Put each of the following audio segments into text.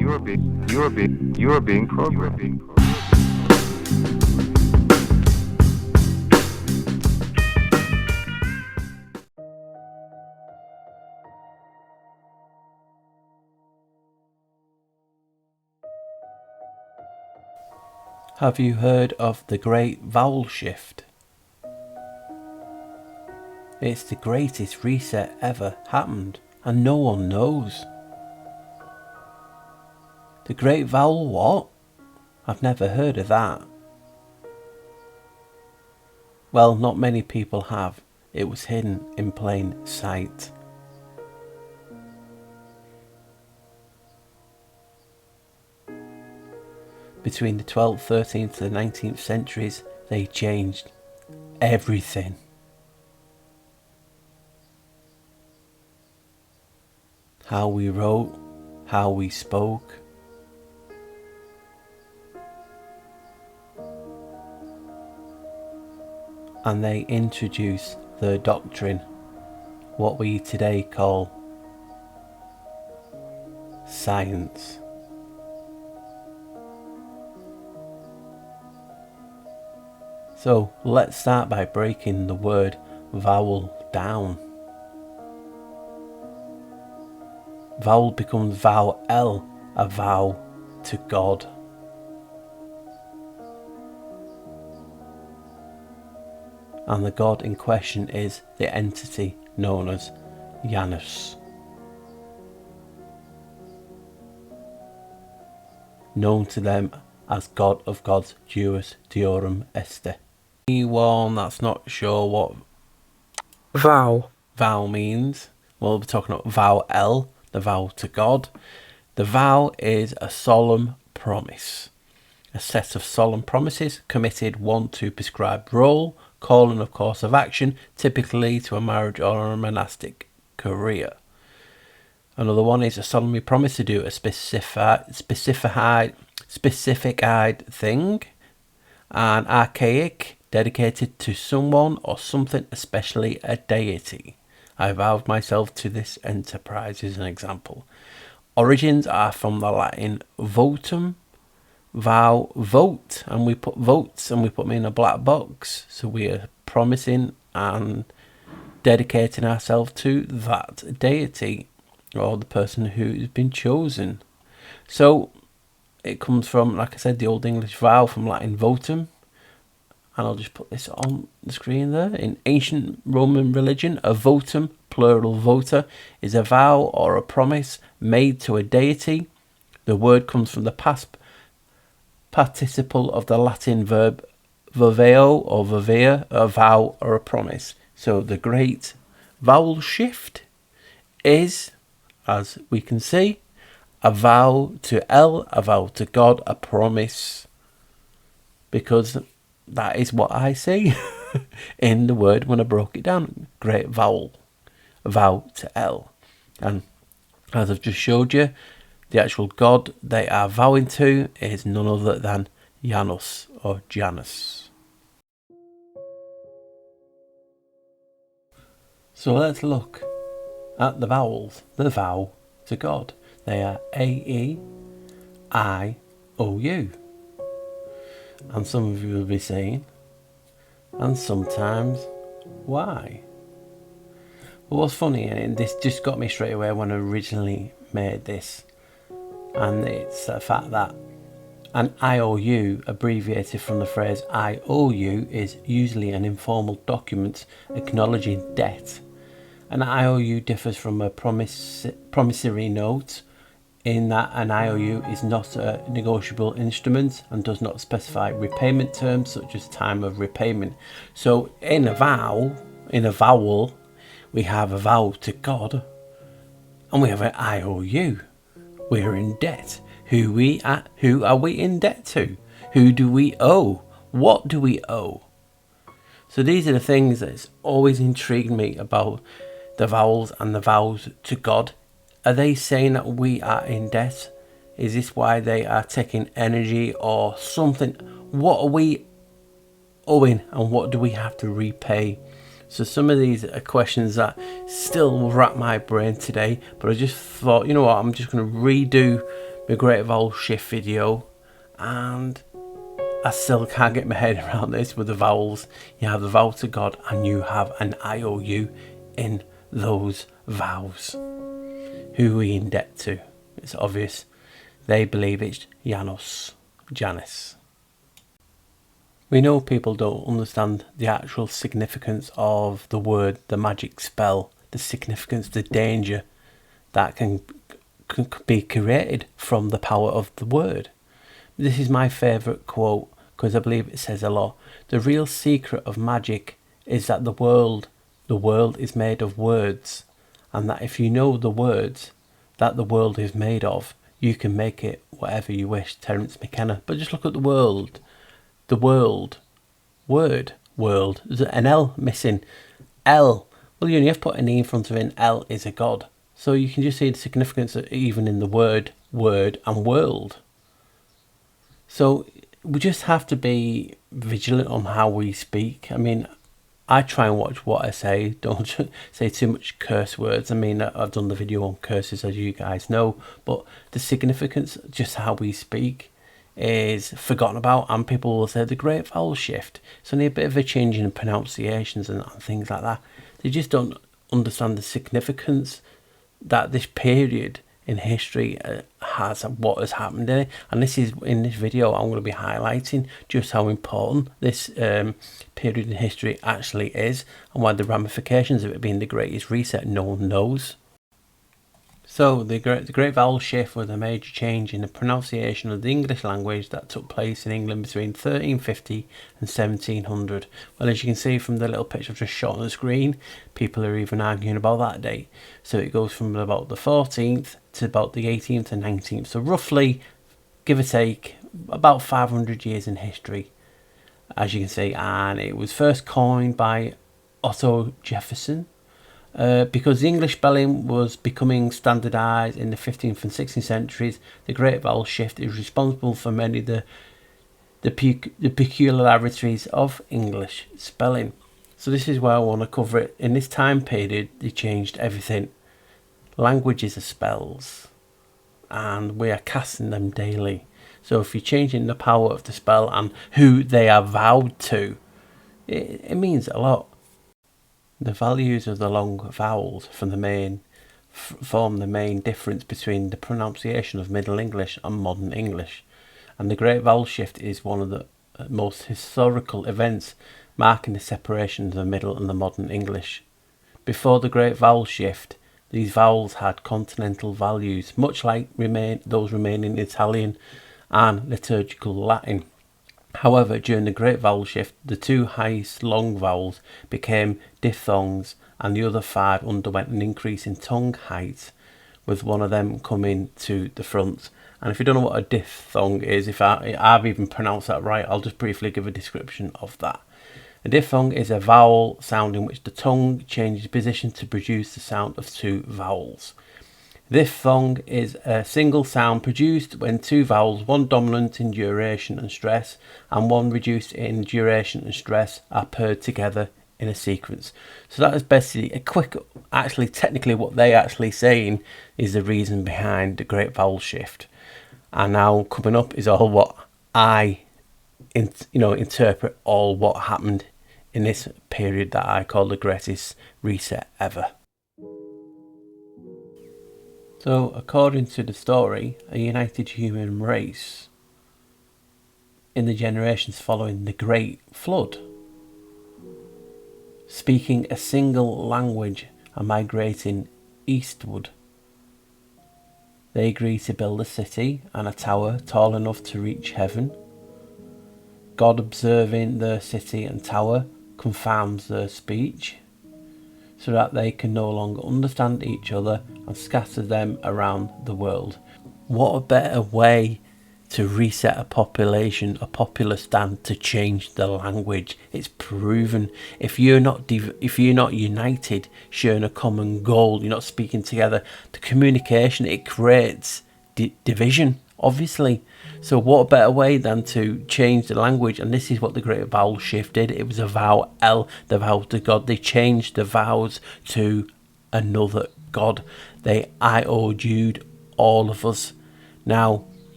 You are being programmed. Have you heard of the Great Vowel Shift? It's the greatest reset ever happened, and no one knows. The Great Vowel what? I've never heard of that. Well, not many people have. It was hidden in plain sight. Between the 12th, 13th and 19th centuries, they changed everything. How we wrote, how we spoke. And they introduced the doctrine, what we today call science. So let's start by breaking the word vowel down. Vowel becomes vowel, a vow to God. And the God in question is the entity known as Janus, known to them as God of Gods, Deus Deorum Este. Anyone that's not sure what vowel means, well, we're talking about vowel, the vow to God. The vow is a solemn promise, a set of solemn promises committed, one to prescribed role, calling of course of action, typically to a marriage or a monastic career. Another one is a solemnly promise to do a specific thing, an archaic, dedicated to someone or something, especially a deity. I vowed myself to this enterprise is an example. Origins are from the Latin votum, vow, vote, and we put votes and we put them in a black box. So we are promising and dedicating ourselves to that deity or the person who's been chosen. So it comes from, like I said, the Old English vow from Latin votum. And I'll just put this on the screen there. In ancient Roman religion, a votum, plural vota, is a vow or a promise made to a deity. The word comes from the past participle of the Latin verb voveo or vovea, a vow or a promise. So the great vowel shift is, as we can see, a vow to a vow to God, a promise, because that is what I see in the word when I broke it down. Great vowel, a vow to L. And as I've just showed you, the actual God they are vowing to is none other than Janus or Janus. So let's look at the vowels, the vow to God. They are A-E, I-O-U. And some of you will be saying, and sometimes, why? But what's funny, and this just got me straight away when I originally made this, and it's the fact that an IOU, abbreviated from the phrase I owe you, is usually an informal document acknowledging debt. An IOU differs from a promissory note in that an IOU is not a negotiable instrument and does not specify repayment terms such as time of repayment. So in a vowel, we have a vow to God and we have an IOU. We're in debt. Who are we in debt to? Who do we owe? What do we owe? So these are the things that's always intrigued me about the vowels and the vows to God. Are they saying that we are in debt? Is this why they are taking energy or something? What are we owing and what do we have to repay? So some of these are questions that still wrap my brain today, but I just thought, you know what, I'm just going to redo my Great Vowel Shift video, and I still can't get my head around this with the vowels. You have the vow to God and you have an IOU in those vows. Who are we in debt to? It's obvious. They believe it's Janus. We know people don't understand the actual significance of the word, the magic spell, the significance, the danger that can be created from the power of the word. This is my favourite quote because I believe it says a lot. The real secret of magic is that the world is made of words, and that if you know the words that the world is made of, you can make it whatever you wish. Terence McKenna. But just look at the world. The world. Word. World. There's an L missing. L. Well, you only have to put an E in front of it. L is a god. So you can just see the significance even in the word, and world. So we just have to be vigilant on how we speak. I mean, I try and watch what I say. Don't say too much curse words. I mean, I've done the video on curses, as you guys know, but the significance, just how we speak, is forgotten about, and people will say the Great Vowel Shift. It's only a bit of a change in pronunciations and things like that. They just don't understand the significance that this period in history has, what has happened in it. And this is, in this video, I'm going to be highlighting just how important this period in history actually is, and why the ramifications of it being the greatest reset no one knows. So the Great Vowel Shift was a major change in the pronunciation of the English language that took place in England between 1350 and 1700. Well, as you can see from the little picture I've just shot on the screen, people are even arguing about that date. So it goes from about the 14th to about the 18th and 19th. So roughly, give or take, about 500 years in history, as you can see. And it was first coined by Otto Jefferson. Because the English spelling was becoming standardised in the 15th and 16th centuries, the Great Vowel Shift is responsible for many of the peculiarities of English spelling. So this is where I want to cover it. In this time period, they changed everything. Languages are spells, and we are casting them daily. So if you're changing the power of the spell and who they are vowed to, it means a lot. The values of the long vowels from the form the main difference between the pronunciation of Middle English and Modern English, and the Great Vowel Shift is one of the most historical events marking the separation of the Middle and the Modern English. Before the Great Vowel Shift, these vowels had consonantal values, much like those remaining in Italian and liturgical Latin. However, during the Great Vowel Shift, the two highest long vowels became diphthongs, and the other five underwent an increase in tongue height, with one of them coming to the front. And if you don't know what a diphthong is, if I've even pronounced that right, I'll just briefly give a description of that. A diphthong is a vowel sound in which the tongue changes position to produce the sound of two vowels. Diphthong is a single sound produced when two vowels, one dominant in duration and stress and one reduced in duration and stress, are paired together in a sequence. So that is basically a quick, technically what they actually saying is the reason behind the Great Vowel Shift. And now coming up is all what I interpret all what happened in this period that I call the greatest reset ever. So, according to the story, a united human race in the generations following the Great Flood, speaking a single language and migrating eastward, they agree to build a city and a tower tall enough to reach heaven. God, observing the city and tower, confounds their speech, so that they can no longer understand each other, and scatter them around the world. What a better way to reset a population, a populace, than to change the language. It's proven. If you're not united, sharing a common goal, you're not speaking together, the communication, it creates division, obviously. So what a better way than to change the language? And this is what the Great Vowel Shift did. It was a vow, the vow to God. They changed the vows to another God. They IOU'd all of us. Now,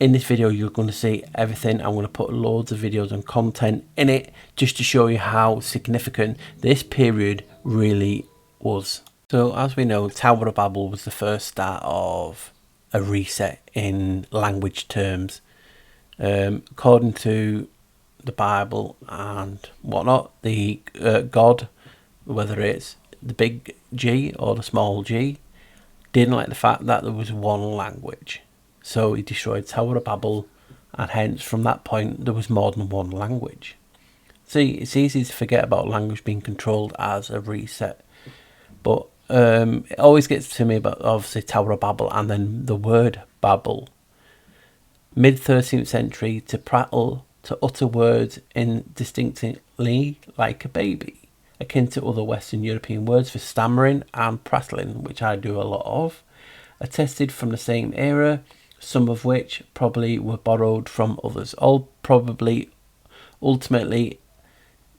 in this video, you're going to see everything. I'm going to put loads of videos and content in it just to show you how significant this period really was. So as we know, Tower of Babel was the first start of a reset in language terms. According to the Bible and whatnot, the God, whether it's the big G or the small g, didn't like the fact that there was one language. So he destroyed Tower of Babel, and hence from that point there was more than one language. See, it's easy to forget about language being controlled as a reset, but it always gets to me about obviously Tower of Babel and then the word Babel. Mid 13th century, to prattle, to utter words indistinctly like a baby, akin to other Western European words for stammering and prattling, which I do a lot of, attested from the same era, some of which probably were borrowed from others, all probably ultimately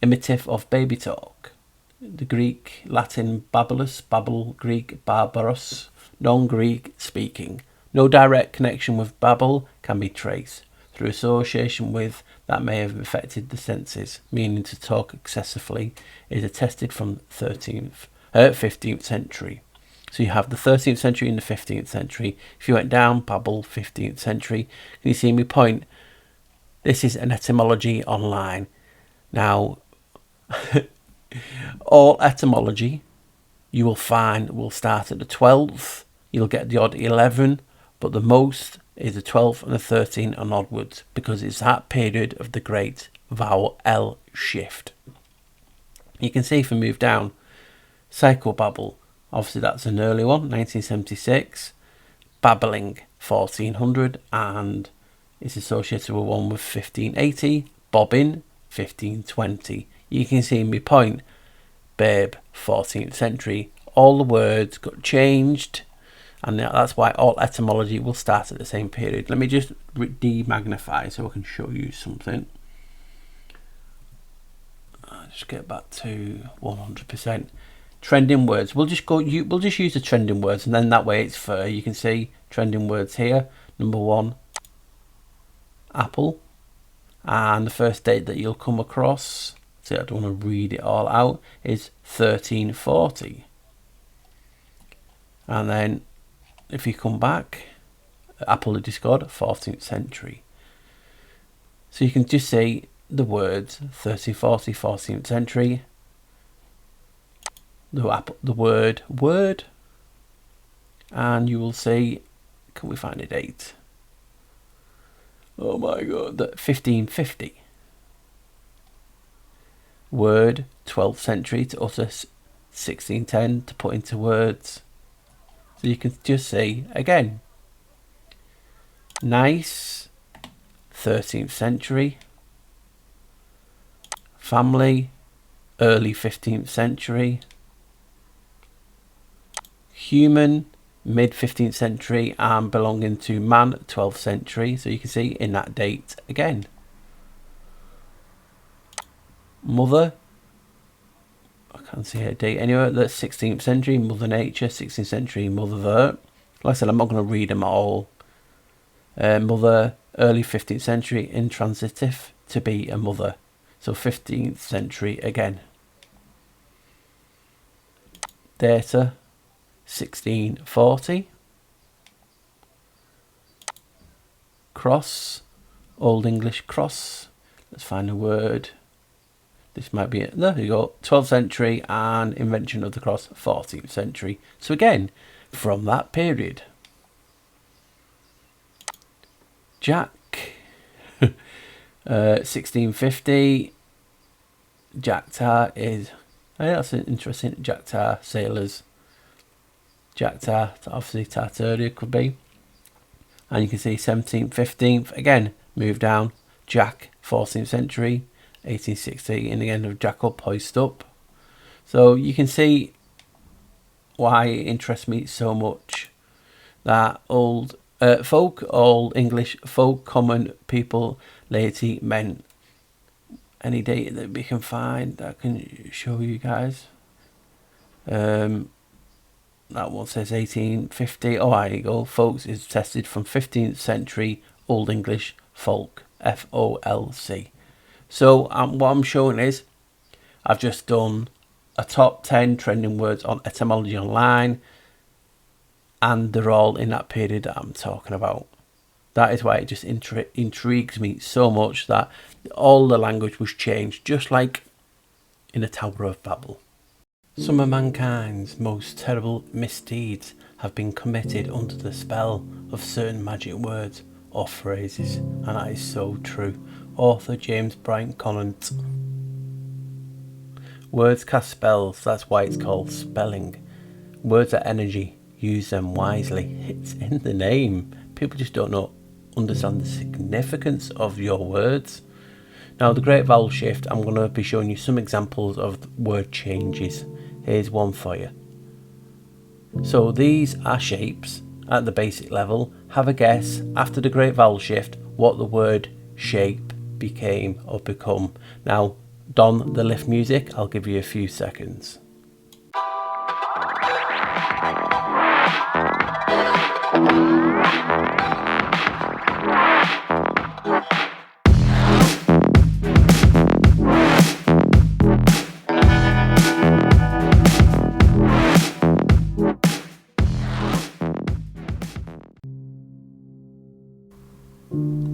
imitative of baby talk. The Greek, Latin babulus, babble, Greek barbaros, non-Greek speaking. No direct connection with Babel can be traced through association with that may have affected the senses, meaning to talk excessively is attested from 15th century. So you have the 13th century and the 15th century. If you went down, Babel, 15th century. Can you see me point? This is an etymology online. Now, all etymology you will find will start at the 12th. You'll get the odd 11, but the most is the 12th and the 13th and onwards, because it's that period of the great vowel L shift. You can see if we move down, psychobabble, obviously that's an early one, 1976, babbling 1400, and it's associated with one with 1580, bobbin 1520. You can see my point, babe 14th century. All the words got changed, and that's why all etymology will start at the same period. Let me just demagnify so I can show you something. I'll just get back to 100%. Trending words. We'll just use the trending words, and then that way it's fair. You can see trending words here. Number 1, apple, and the first date that you'll come across, so I don't want to read it all out, is 1340. And then if you come back, apple of discord, 14th century. So you can just see the words 1340, 14th century, the word, and you will see, can we find a date? Oh my god, that 1550. Word, 12th century to utter, 1610 to put into words. So you can just see again, nice, 13th century, family, early 15th century, human, mid 15th century, and belonging to man, 12th century. So you can see in that date again. Mother, I can't see a date anywhere. That's 16th century, Mother Nature, 16th century, Mother Earth. Like I said, I'm not going to read them all. Mother, early 15th century, intransitive, to be a mother. So 15th century again. Data, 1640. Cross, Old English cross. Let's find a word. This might be it. There you go. 12th century, and invention of the cross, 14th century. So again, from that period. Jack, 1650. Jack tar is, that's interesting. Jack tar, sailors. Jack tar, obviously Tartaria could be. And you can see 17th, 15th, again, move down. Jack, 14th century. 1860, and again of jack up, hoist up. So you can see why it interests me so much that old English folk, common people, laity, meant any date that we can find that I can show you guys. Let that one says 1850. Oh, there you go, folks. Is tested from 15th century Old English folk, FOLC. So what I'm showing is I've just done a top 10 trending words on Etymology Online, and they're all in that period that I'm talking about. That is why it just intrigues me so much that all the language was changed, just like in the Tower of Babel. Some of mankind's most terrible misdeeds have been committed under the spell of certain magic words or phrases, and that is so true. Author James Bryant Conant. Words cast spells, that's why it's called spelling. Words are energy, use them wisely. It's in the name. People just don't understand the significance of your words. Now, the Great Vowel Shift, I'm going to be showing you some examples of word changes. Here's one for you. So these are shapes at the basic level. Have a guess after the Great Vowel Shift what the word shape became or become. Now, don the lift music. I'll give you a few seconds.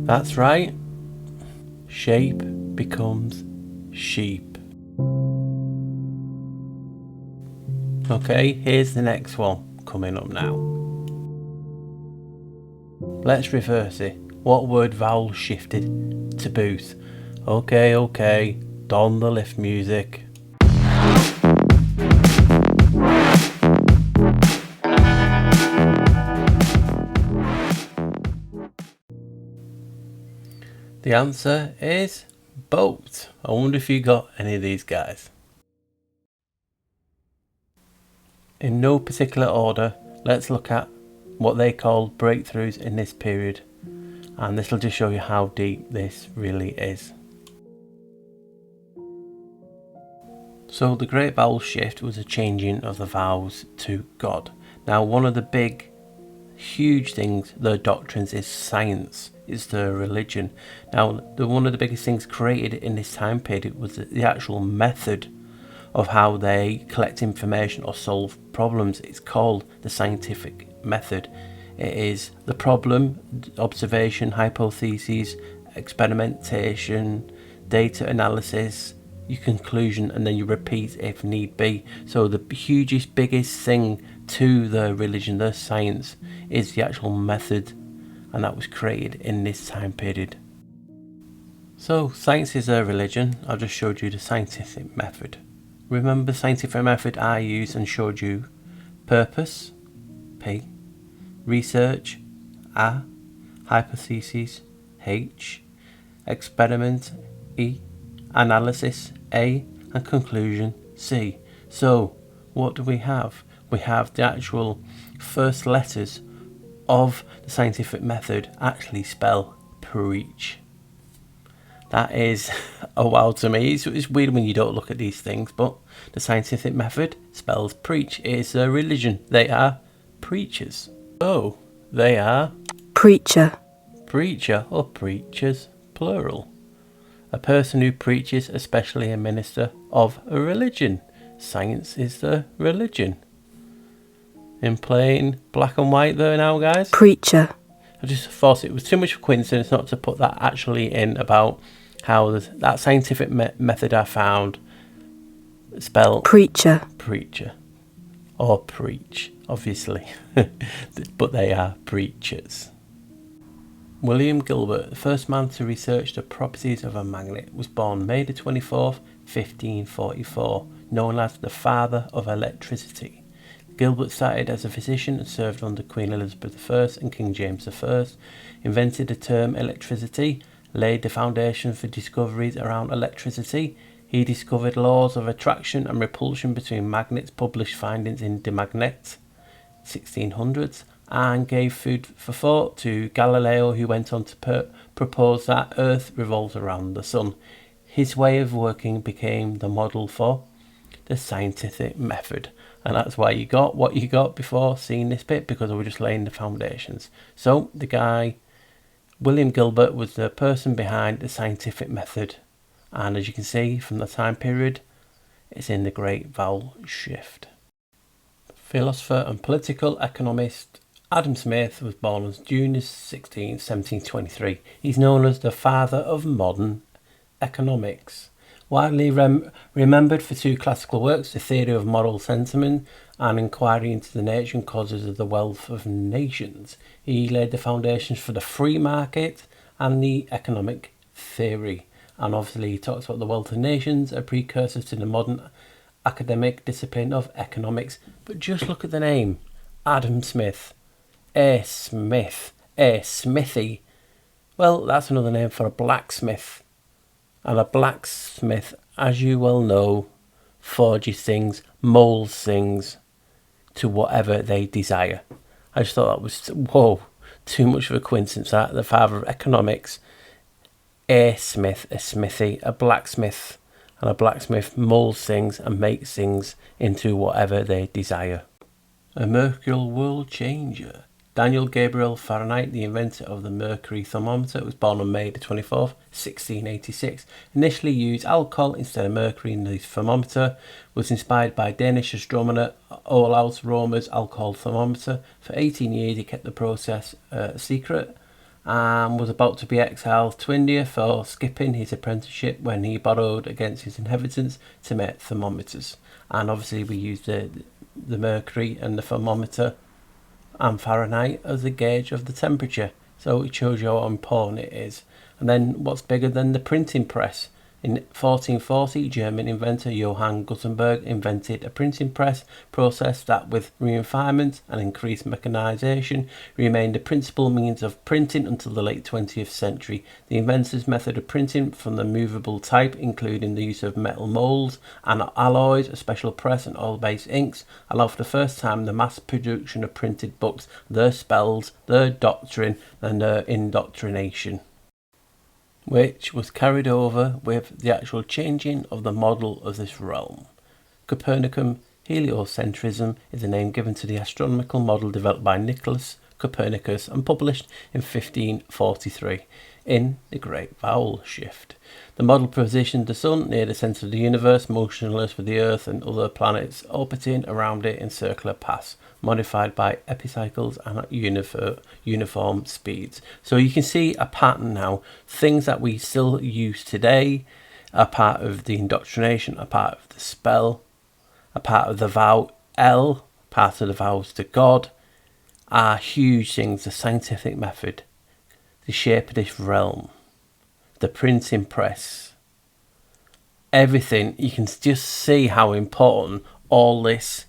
That's right. Shape becomes sheep. Okay, here's the next one coming up now. Let's reverse it. What word vowel shifted to booth? Okay, don the lift music. The answer is boat. I wonder if you got any of these guys. In no particular order, let's look at what they call breakthroughs in this period, and this will just show you how deep this really is. So the Great Vowel Shift was a changing of the vowels to God. Now, one of the big, huge things, their doctrines, is science, is their religion. Now, one of the biggest things created in this time period was the actual method of how they collect information or solve problems. It's called the scientific method. It is the problem, observation, hypotheses, experimentation, data analysis, your conclusion, and then you repeat if need be. So the hugest, biggest thing to the religion, the science, is the actual method, and that was created in this time period. So science is a religion. I've just showed you the scientific method. Remember the scientific method I used and showed you? Purpose, P. Research, A. Hypothesis, H. Experiment, E. Analysis, A. And conclusion, C. So what do we have? We have the actual first letters of the scientific method actually spell preach. That is a wow to me. It's weird when you don't look at these things, but the scientific method spells preach. It is a religion. They are preachers. Oh, they are preacher. Preacher or preachers, plural. A person who preaches, especially a minister of a religion. Science is the religion. In plain black and white there now, guys. Preacher. I just thought it was too much of a coincidence not to put that actually in about how that scientific method I found spell preacher. Preacher. Or preach, obviously. But they are preachers. William Gilbert, the first man to research the properties of a magnet, was born May the 24th, 1544, known as the father of electricity. Gilbert started as a physician and served under Queen Elizabeth I and King James I, invented the term electricity, laid the foundation for discoveries around electricity. He discovered laws of attraction and repulsion between magnets, published findings in De Magnet, 1600s, and gave food for thought to Galileo, who went on to propose that Earth revolves around the sun. His way of working became the model for the scientific method. And that's why you got what you got before seeing this bit, because I was just laying the foundations. So the guy, William Gilbert, was the person behind the scientific method. And as you can see from the time period, it's in the Great Vowel Shift. Philosopher and political economist Adam Smith was born on June 16, 1723. He's known as the father of modern economics. Widely remembered for two classical works, The Theory of Moral Sentiment and Inquiry into the Nature and Causes of the Wealth of Nations. He laid the foundations for the free market and the economic theory. And obviously he talks about the wealth of nations, a precursor to the modern academic discipline of economics. But just look at the name, Adam Smith. A Smith, a smithy. Well, that's another name for a blacksmith. And a blacksmith, as you well know, forges things, molds things to whatever they desire. I just thought that was, whoa, too much of a coincidence. That the father of economics, a smith, a smithy, a blacksmith, and a blacksmith molds things and makes things into whatever they desire. A mercurial world changer. Daniel Gabriel Fahrenheit, the inventor of the mercury thermometer, was born on May the 24th, 1686. Initially used alcohol instead of mercury in the thermometer, was inspired by Danish astronomer Olaus Romer's alcohol thermometer. For 18 years he kept the process secret and was about to be exiled to India for skipping his apprenticeship when he borrowed against his inheritance to make thermometers. And obviously we used the mercury and the thermometer and Fahrenheit as a gauge of the temperature, so it shows you how important it is. And then what's bigger than the printing press? In 1440, German inventor Johann Gutenberg invented a printing press process that, with refinement and increased mechanization, remained the principal means of printing until the late 20th century. The inventor's method of printing from the movable type, including the use of metal molds and alloys, a special press and oil-based inks, allowed for the first time the mass production of printed books, their spells, their doctrine and their indoctrination, which was carried over with the actual changing of the model of this realm. Copernicum heliocentrism is the name given to the astronomical model developed by Nicholas Copernicus and published in 1543 in the Great Vowel Shift. The model positioned the Sun near the centre of the universe, motionless, with the Earth and other planets orbiting around it in circular paths, modified by epicycles and at uniform speeds. So you can see a pattern now. Things that we still use today are part of the indoctrination, a part of the spell, a part of the vow L, part of the vows to God, are huge things. The scientific method, the shape of this realm, the printing press, everything. You can just see how important all this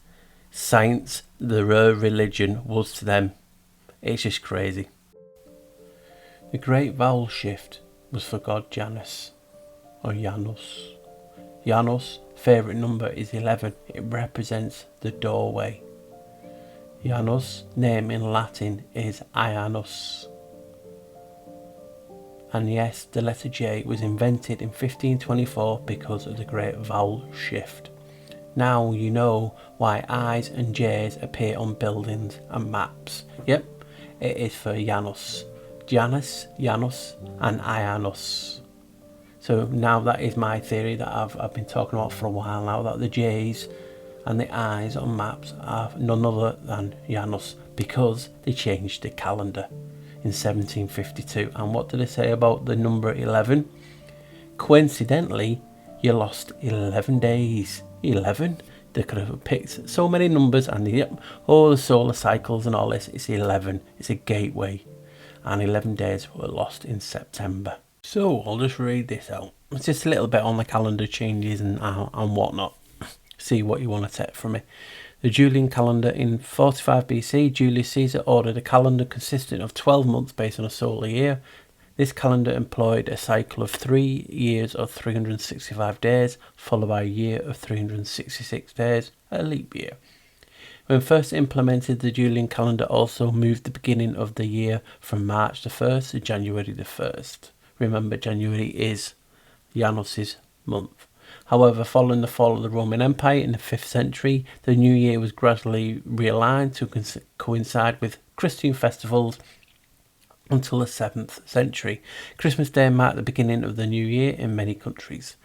science, the religion, was to them. It's just crazy. The Great Vowel Shift was for god Janus, or Janus. Janus' favourite number is 11. It represents the doorway. Janus' name in Latin is Janus. And yes, the letter J was invented in 1524 because of the Great Vowel Shift. Now you know why I's and J's appear on buildings and maps. Yep, it is for Janus. Janus, Janus and Janus. So now that is my theory that I've been talking about for a while now, that the J's and the I's on maps are none other than Janus, because they changed the calendar in 1752. And what did they say about the number 11? Coincidentally, you lost 11 days. 11? They could have picked so many numbers and all the solar cycles and all this. It's 11. It's a gateway. And 11 days were lost in September. So I'll just read this out. It's just a little bit on the calendar changes and whatnot. See what you want to take from it. The Julian calendar in 45 BC, Julius Caesar ordered a calendar consisting of 12 months based on a solar year. This calendar employed a cycle of 3 years of 365 days, followed by a year of 366 days, a leap year. When first implemented, the Julian calendar also moved the beginning of the year from March the 1st to January the 1st. Remember, January is Janus's month. However, following the fall of the Roman Empire in the 5th century, the new year was gradually realigned to coincide with Christian festivals until the 7th century. Christmas Day marked the beginning of the new year in many countries.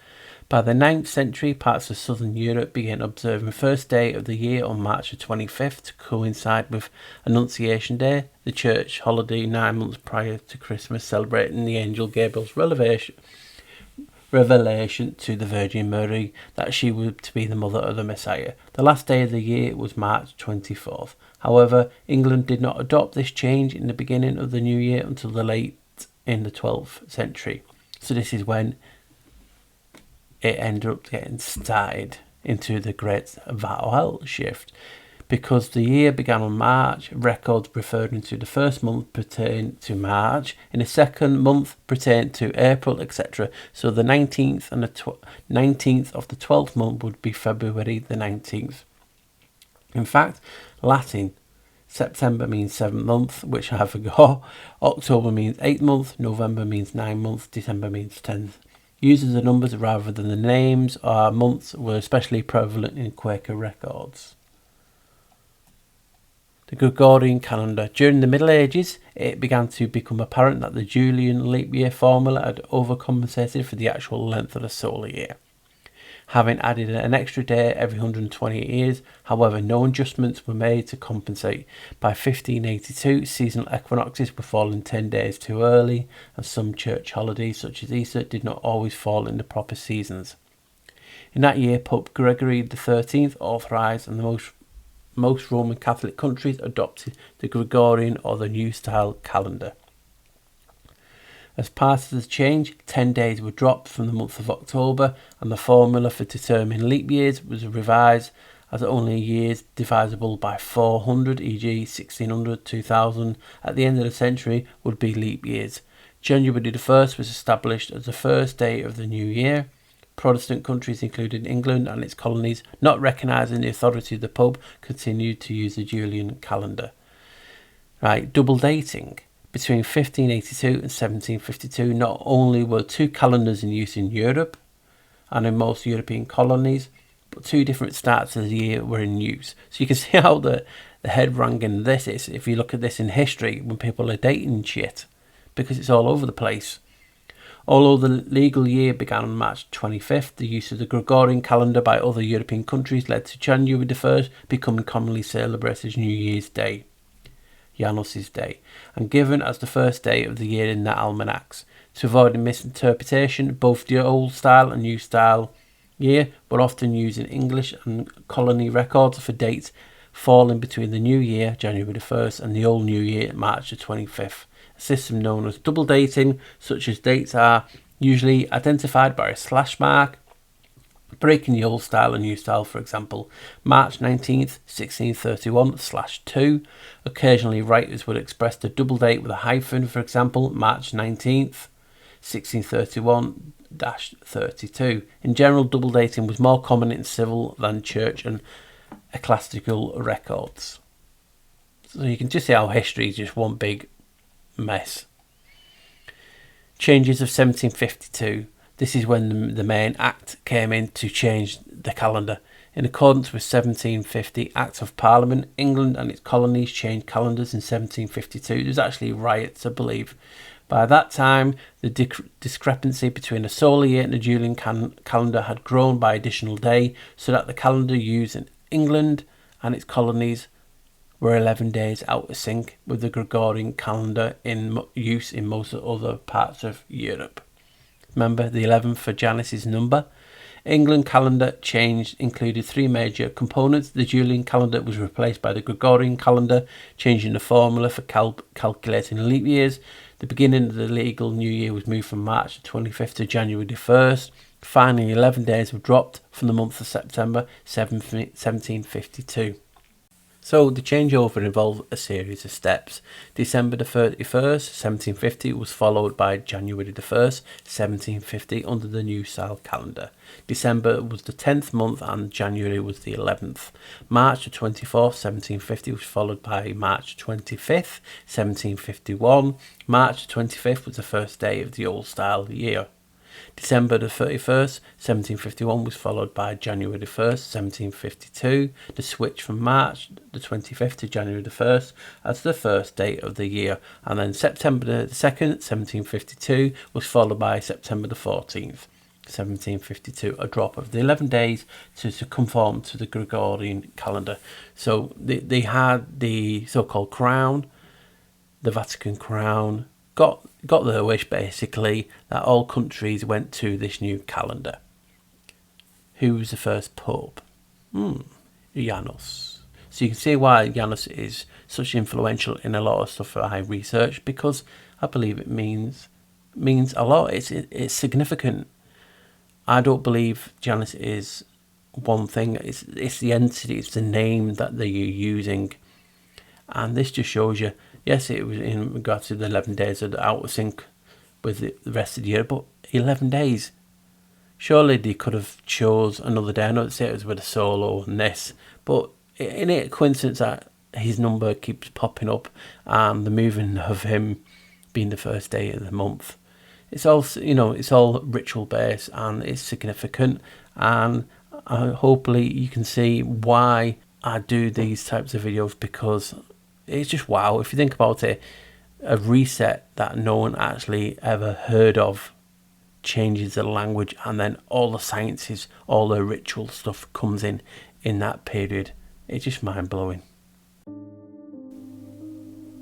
By the 9th century, parts of southern Europe began observing the first day of the year on March the 25th to coincide with Annunciation Day, the church holiday 9 months prior to Christmas, celebrating the angel Gabriel's revelation to the Virgin Mary that she was to be the mother of the Messiah. The last day of the year was March 24th. However, England did not adopt this change in the beginning of the new year until the late in the 12th century. So this is when it ended up getting started into the Great Vowel shift. Because the year began on March, records referring to the first month pertain to March, and the second month pertain to April, etc. So the 19th and the 19th of the 12th month would be February the 19th. In fact, Latin, September means 7th month, which I forgot. October means 8th month, November means 9th month, December means 10th. Uses the numbers rather than the names or months were especially prevalent in Quaker records. The Gregorian calendar. During the Middle Ages, it began to become apparent that the Julian leap year formula had overcompensated for the actual length of the solar year, having added an extra day every 128 years. However, no adjustments were made to compensate. By 1582, seasonal equinoxes were falling 10 days too early, and some church holidays, such as Easter, did not always fall in the proper seasons. In that year, Pope Gregory XIII authorised, and most Roman Catholic countries adopted the Gregorian or the New Style calendar. As part of the change, 10 days were dropped from the month of October, and the formula for determining leap years was revised as only years divisible by 400, e.g. 1600, 2000, at the end of the century would be leap years. January the 1st was established as the first day of the new year. Protestant countries, including England and its colonies, not recognising the authority of the Pope, continued to use the Julian calendar. Right, double dating. Between 1582 and 1752, not only were two calendars in use in Europe and in most European colonies, but two different starts of the year were in use. So you can see how the head-wrangling this is if you look at this in history when people are dating shit, because it's all over the place. Although the legal year began on March 25th, the use of the Gregorian calendar by other European countries led to January the 1st becoming commonly celebrated as New Year's Day, Janus's Day, and given as the first day of the year in the almanacs. To avoid a misinterpretation, both the old style and new style year were often used in English and colony records for dates falling between the new year, January the 1st, and the old new year, March the 25th. A system known as double dating, such as dates are usually identified by a slash mark, breaking the old style and new style. For example, March 19th, 1631/2. Occasionally, writers would express the double date with a hyphen. For example, March 19th, 1631-32. In general, double dating was more common in civil than church and ecclesiastical records. So you can just see how history is just one big mess. Changes of 1752. This is when the main act came in to change the calendar. In accordance with 1750 Act of Parliament, England and its colonies changed calendars in 1752. There's actually riots, I believe. By that time, the discrepancy between a solar year and a Julian calendar had grown by additional day, so that the calendar used in England and its colonies were 11 days out of sync with the Gregorian calendar in use in most other parts of Europe. Remember the 11 for Janus's number? England calendar change included three major components. The Julian calendar was replaced by the Gregorian calendar, changing the formula for calculating leap years. The beginning of the legal new year was moved from March 25th to January the 1st. Finally, 11 days were dropped from the month of September 1752. So the changeover involved a series of steps. December the 31st, 1750 was followed by January the 1st, 1750 under the new style calendar. December was the 10th month and January was the 11th. March the 24th, 1750 was followed by March 25th, 1751. March the 25th was the first day of the old style year. December the 31st, 1751 was followed by January the 1st, 1752. The switch from March the 25th to January the 1st as the first date of the year. And then September the 2nd, 1752 was followed by September the 14th. 1752, a drop of the 11 days to conform to the Gregorian calendar. So they had the so-called crown, the Vatican crown, got their wish basically that all countries went to this new calendar. Who was the first pope? Janus. So you can see why Janus is such influential in a lot of stuff that I researched, because I believe it means a lot. It's significant. I don't believe Janus is one thing. It's the entity, it's the name that they're using. And this just shows you, yes, it was in regard to the 11 days of the out of sync with the rest of the year, but 11 days. Surely they could have chose another day. I know it was with a solo and this, but in it, coincidence that his number keeps popping up and the moving of him being the first day of the month. It's all, it's all ritual based and it's significant, and hopefully you can see why I do these types of videos, because it's just wow. If you think about it, a reset that no one actually ever heard of changes the language, and then all the sciences, all the ritual stuff comes in that period. It's just mind-blowing.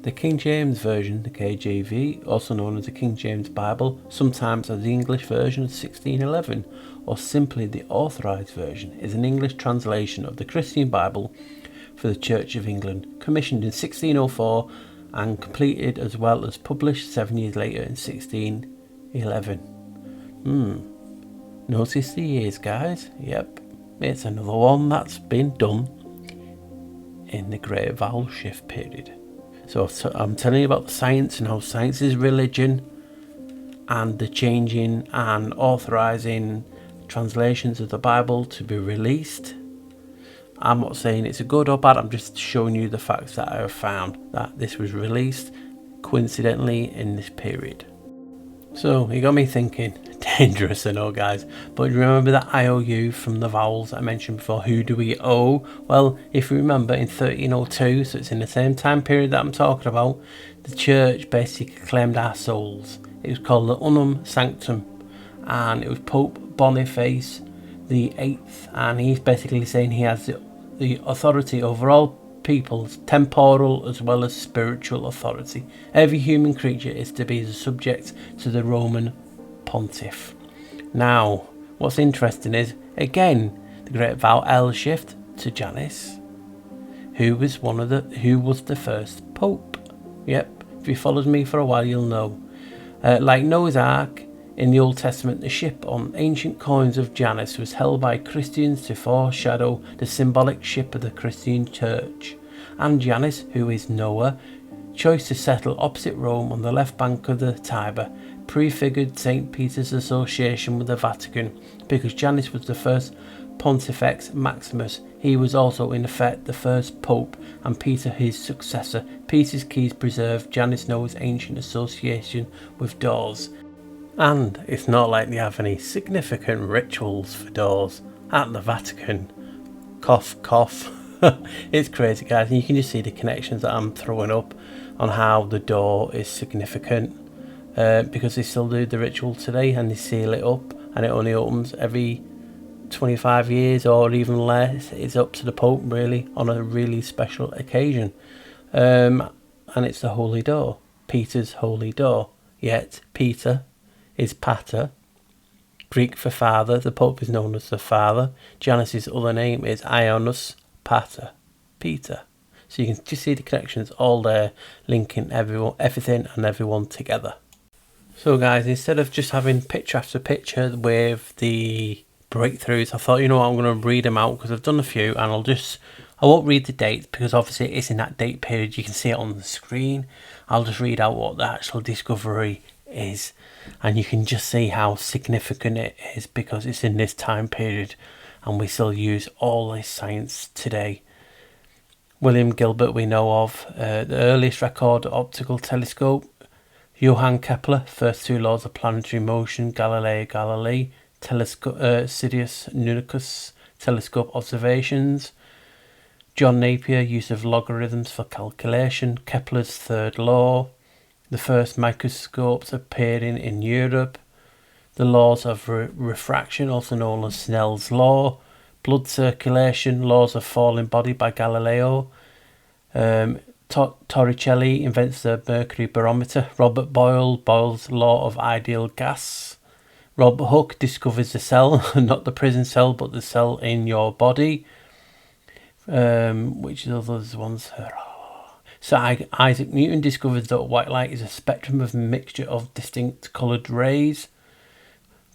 The King James Version, the KJV, also known as the King James Bible, sometimes as the English version of 1611, or simply the Authorized Version, is an English translation of the Christian Bible for the Church of England, commissioned in 1604 and completed as well as published 7 years later in 1611. Notice the years, guys. Yep, it's another one that's been done in the Great Vowel Shift period. So I'm telling you about the science and how science is religion, and the changing and authorizing translations of the Bible to be released. I'm not saying it's a good or bad, I'm just showing you the facts that I have found, that this was released coincidentally in this period. So it got me thinking, dangerous, I know guys, but remember that IOU from the vowels I mentioned before? Who do we owe? Well, if you remember, in 1302, so it's in the same time period that I'm talking about, the church basically claimed our souls. It was called the Unum Sanctum, and it was Pope Boniface the 8th, and he's basically saying he has the authority over all people's temporal as well as spiritual authority. Every human creature is to be subject to the Roman pontiff. Now, what's interesting is, again, the great Vowel shift to Janus, who was the first pope. Yep, if you followed me for a while, you'll know. Like Noah's Ark in the Old Testament, the ship on ancient coins of Janus was held by Christians to foreshadow the symbolic ship of the Christian church. And Janus, who is Noah, chose to settle opposite Rome on the left bank of the Tiber, prefigured St. Peter's association with the Vatican, because Janus was the first Pontifex Maximus. He was also in effect the first pope, and Peter his successor. Peter's keys preserve Janus Noah's ancient association with doors. And it's not like they have any significant rituals for doors at the Vatican. Cough, cough. It's crazy, guys, and you can just see the connections that I'm throwing up on how the door is significant, because they still do the ritual today, and they seal it up, and it only opens every 25 years or even less. It's up to the Pope, really, on a really special occasion, and it's the Holy Door, Peter's Holy Door. Yet Peter is Pater, Greek for father. The Pope is known as the Father. Janus's other name is Ioannis Pater, Peter. So you can just see the connections all there, linking everything and everyone together. So guys, instead of just having picture after picture with the breakthroughs, I thought, I'm going to read them out, because I've done a few, and I won't read the dates because obviously it's in that date period. You can see it on the screen. I'll just read out what the actual discovery is, and you can just see how significant it is, because it's in this time period and we still use all this science today. William Gilbert, we know of, the earliest record optical telescope Johann Kepler, first two laws of planetary motion, Galileo Galilei, Sidious Nunicus, telescope observations. John Napier, use of logarithms for calculation, Kepler's third law, the first microscopes appearing in Europe, the laws of refraction, also known as Snell's law, blood circulation, laws of falling body by Galileo, Torricelli invents the mercury barometer, Robert Boyle, Boyle's law of ideal gas, Rob Hooke discovers the cell, not the prison cell, but the cell in your body. Which are those ones? So Isaac Newton discovers that white light is a spectrum of mixture of distinct coloured rays.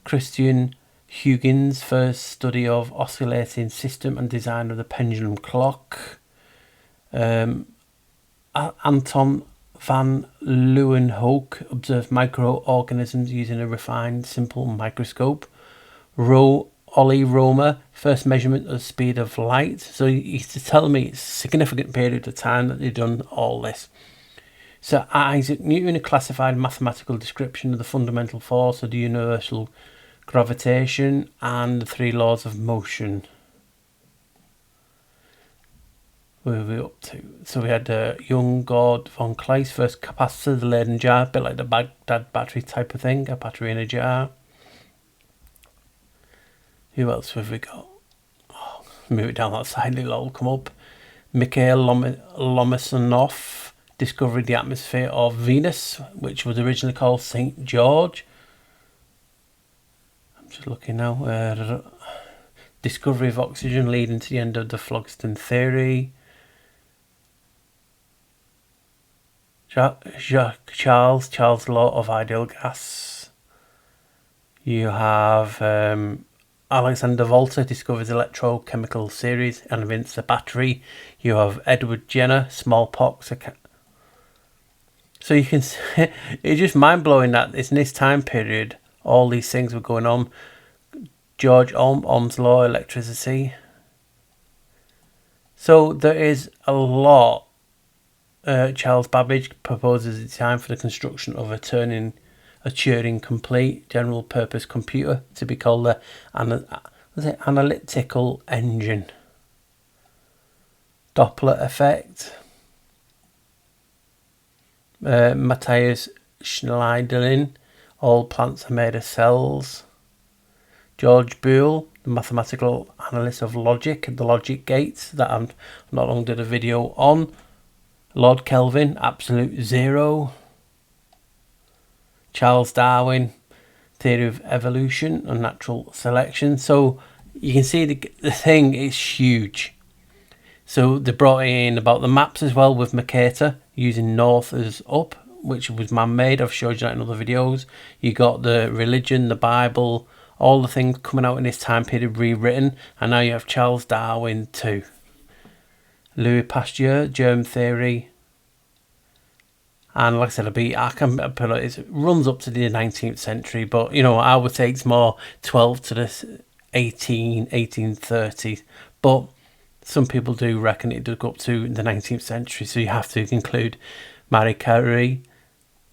Christian Huygens, first study of oscillating system and design of the pendulum clock. Anton van Leeuwenhoek observed microorganisms using a refined, simple microscope. Ollie Romer, first measurement of the speed of light. So he's telling me it's a significant period of time that they've done all this. So Isaac Newton classified mathematical description of the fundamental force of the universal gravitation and the three laws of motion. Where are we up to? So we had young Gord von Kleist, first capacitor, the Leyden jar, a bit like the Baghdad battery type of thing, a battery in a jar. Who else have we got? Oh, move it down that side, it'll all come up. Mikhail Lomonosov discovered the atmosphere of Venus, which was originally called St. George. I'm just looking now. Discovery of oxygen leading to the end of the phlogiston theory. Charles' law of ideal gas. You have Alexander Volta discovers electrochemical series and invents the battery. You have Edward Jenner, smallpox. So you can see, it's just mind-blowing that in this time period all these things were going on. George Ohm's law, electricity. So there is a lot. Charles Babbage proposes a time for the construction of a Turing complete general purpose computer to be called the analytical engine. Doppler effect. Matthias Schneiderlin, all plants are made of cells. George Boole, the mathematical analyst of logic, the logic gates that I've not long did a video on. Lord Kelvin, absolute zero. Charles Darwin, theory of evolution and natural selection. So you can see the thing is huge. So they brought in about the maps as well with Mercator, using north as up, which was man-made. I've showed you that in other videos. You got the religion, the Bible, all the things coming out in this time period rewritten, and now you have Charles Darwin too. Louis Pasteur, germ theory. And like I said, it runs up to the 19th century, but you know, I would say it's more 12 to the 1830s. But some people do reckon it does go up to the 19th century, so you have to include Marie Curie.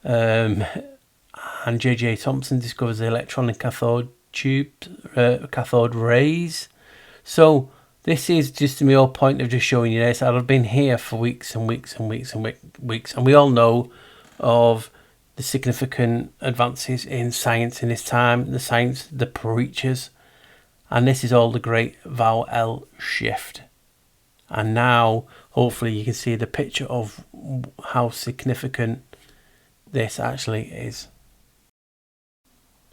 And J.J. Thomson discovers the electron cathode cathode rays. So this is just the whole point of just showing you this. I've been here for weeks and weeks and weeks and weeks, and we all know of the significant advances in science in this time, the preachers, and this is all the great Vowel shift. And now, hopefully, you can see the picture of how significant this actually is.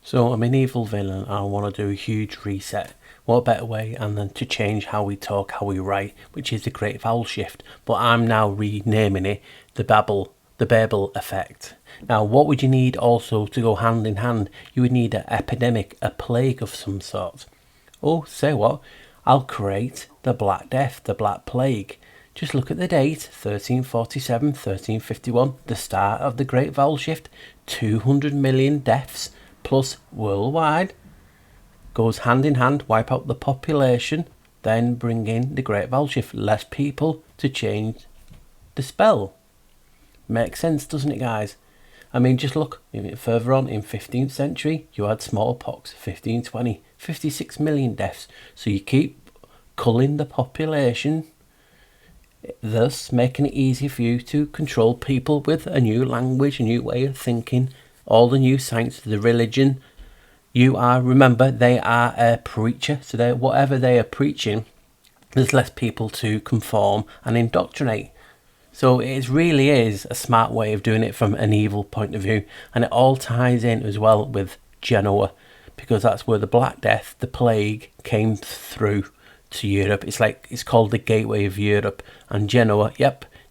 So, a medieval villain, I want to do a huge reset. What better way and then to change how we talk, how we write, which is the great vowel shift. But I'm now renaming it the Babel effect. Now, what would you need also to go hand in hand? You would need an epidemic, a plague of some sort. Oh, say what? I'll create the Black Death, the Black Plague. Just look at the date, 1347, 1351, the start of the great vowel shift, 200 million deaths plus worldwide. Goes hand in hand, wipe out the population, then bring in the great vowel shift. Less people to change the spell. Makes sense, doesn't it, guys? I mean, just look further on in 15th century, you had smallpox, 1520, 56 million deaths. So you keep culling the population, thus making it easy for you to control people with a new language, a new way of thinking, all the new science, the religion. Remember, they are a preacher, so whatever they are preaching, there's less people to conform and indoctrinate. So it really is a smart way of doing it from an evil point of view. And it all ties in as well with Genoa, because that's where the Black Death, the plague, came through to Europe. It's called the Gateway of Europe. And Genoa,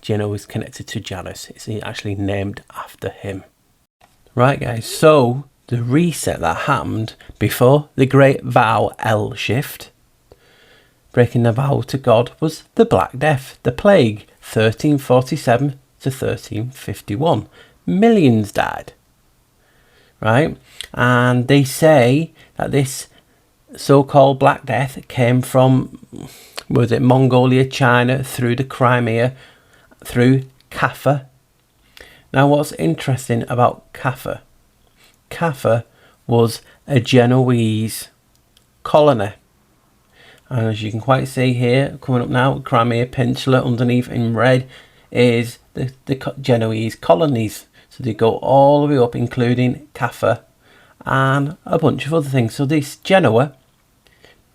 Genoa is connected to Janus. It's actually named after him. Right, guys, so the reset that happened before the Great Vowel shift, breaking the vow to God, was the Black Death, the plague, 1347 to 1351. Millions died, right? And they say that this so-called Black Death came from, Mongolia, China, through the Crimea, through Kaffa. Now, what's interesting about Kaffa? Kaffa was a Genoese colony. And as you can quite see here, coming up now, Crimea Peninsula, underneath in red is the Genoese colonies. So they go all the way up, including Kaffa and a bunch of other things. So this Genoa,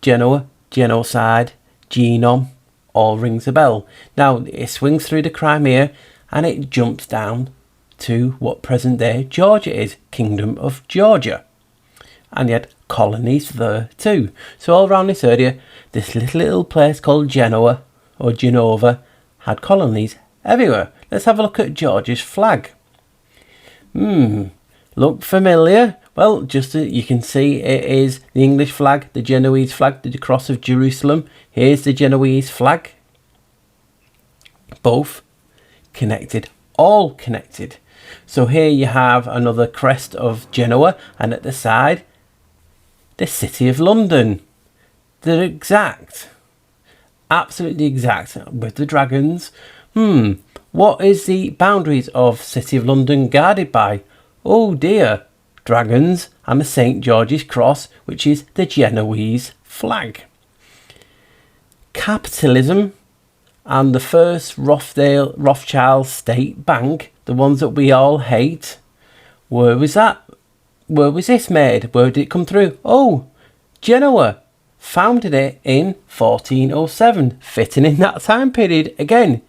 genocide, genome, all rings a bell. Now it swings through the Crimea and it jumps down to what present day Georgia is, Kingdom of Georgia. And yet colonies there too. So all around this area, this little place called Genoa or Genova had colonies everywhere. Let's have a look at Georgia's flag. Look familiar? Well, just as you can see, it is the English flag, the Genoese flag, the cross of Jerusalem. Here's the Genoese flag. Both connected, all connected. So here you have another crest of Genoa, and at the side, the City of London. They're exact. Absolutely exact. With the dragons. What is the boundaries of City of London guarded by? Oh dear. Dragons and the St. George's Cross, which is the Genoese flag. Capitalism and the first Rothschild State Bank, the ones that we all hate. Where was that? Where was this made? Where did it come through? Oh, Genoa. Founded it in 1407, fitting in that time period again.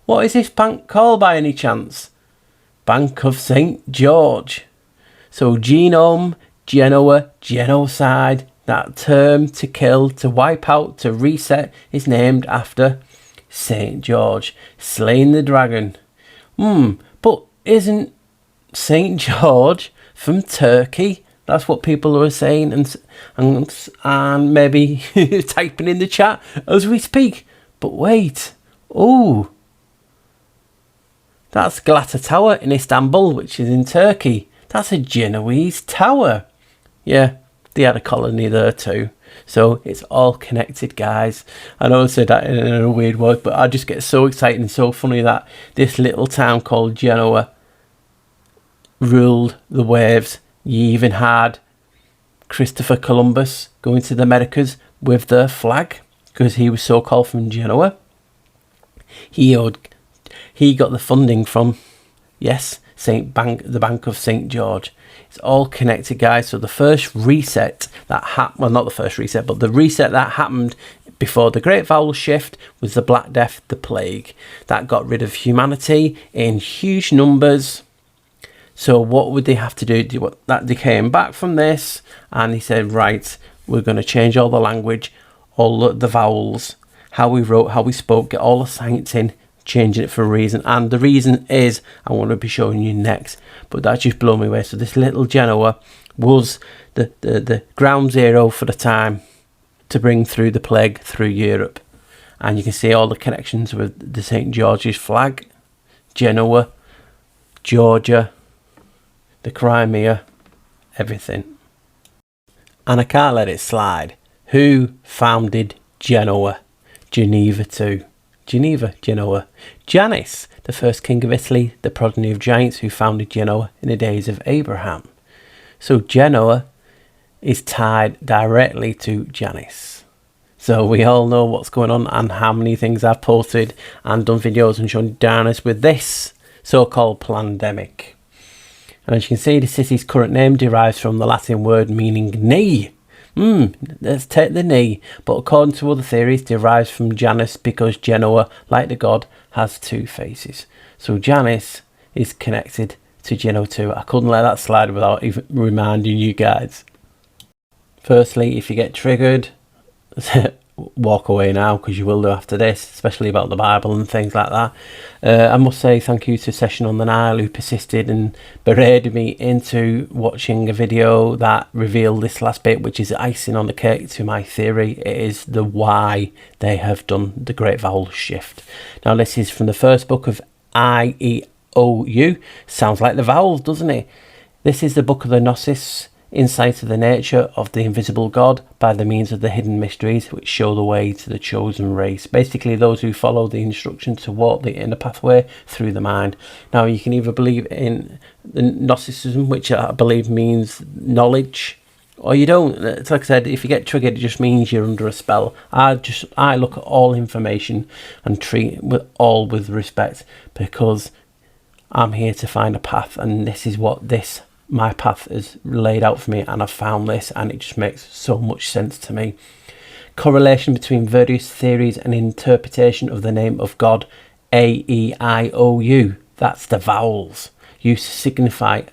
What is this bank called by any chance? Bank of St. George. So genome, Genoa, genocide, that term to kill, to wipe out, to reset is named after St. George, slaying the dragon. But isn't St. George from Turkey? That's what people are saying and maybe typing in the chat as we speak. But wait, that's Galata Tower in Istanbul, which is in Turkey. That's a Genoese tower. Yeah, they had a colony there too. So it's all connected, guys. I know I said that in a weird word, but I just get so excited and so funny that this little town called Genoa ruled the waves. You even had Christopher Columbus going to the Americas with the flag because he was so called from Genoa. He got the funding from, the Bank of St. George. It's all connected, guys. So the first reset that happened, well, not the first reset, but the reset that happened before the Great Vowel shift was the Black Death, the plague. That got rid of humanity in huge numbers. So what would they have to do? They came back from this and he said, right, we're going to change all the language, all the vowels, how we wrote, how we spoke, get all the science in, changing it for a reason. And the reason is, I want to be showing you next, but that just blew me away. So this little Genoa was the ground zero for the time to bring through the plague through Europe. And you can see all the connections with the St. George's flag, Genoa, Georgia, the Crimea, everything. And I can't let it slide. Who founded Genoa? Geneva too. Geneva, Genoa. Janus, the first king of Italy, the progeny of giants who founded Genoa in the days of Abraham. So Genoa is tied directly to Janus. So we all know what's going on and how many things I've posted and done videos and shown Janus with this so-called pandemic. And as you can see, the city's current name derives from the Latin word meaning knee. Let's take the knee. But according to other theories, derives from Janus because Genoa, like the god, has two faces. So Janus is connected to Genoa too. I couldn't let that slide without even reminding you guys. Firstly, if you get triggered, walk away now, because you will do after this, especially about the Bible and things like that. I must say thank you to Session on the Nile, who persisted and berated me into watching a video that revealed this last bit, which is icing on the cake to my theory. It is the why they have done the great vowel shift. Now this is from the first book of IEOU. Sounds like the vowels, doesn't it? This is the book of the Gnosis, insight of the nature of the invisible God by the means of the hidden mysteries which show the way to the chosen race. Basically those who follow the instruction to walk the inner pathway through the mind. Now you can either believe in the Gnosticism, which I believe means knowledge, or you don't. It's like I said, if you get triggered, it just means you're under a spell. I look at all information and treat it with respect, because I'm here to find a path, and this is what my path is laid out for me, and I've found this, and it just makes so much sense to me. Correlation between various theories and interpretation of the name of God. A-E-I-O-U. That's the vowels used to signify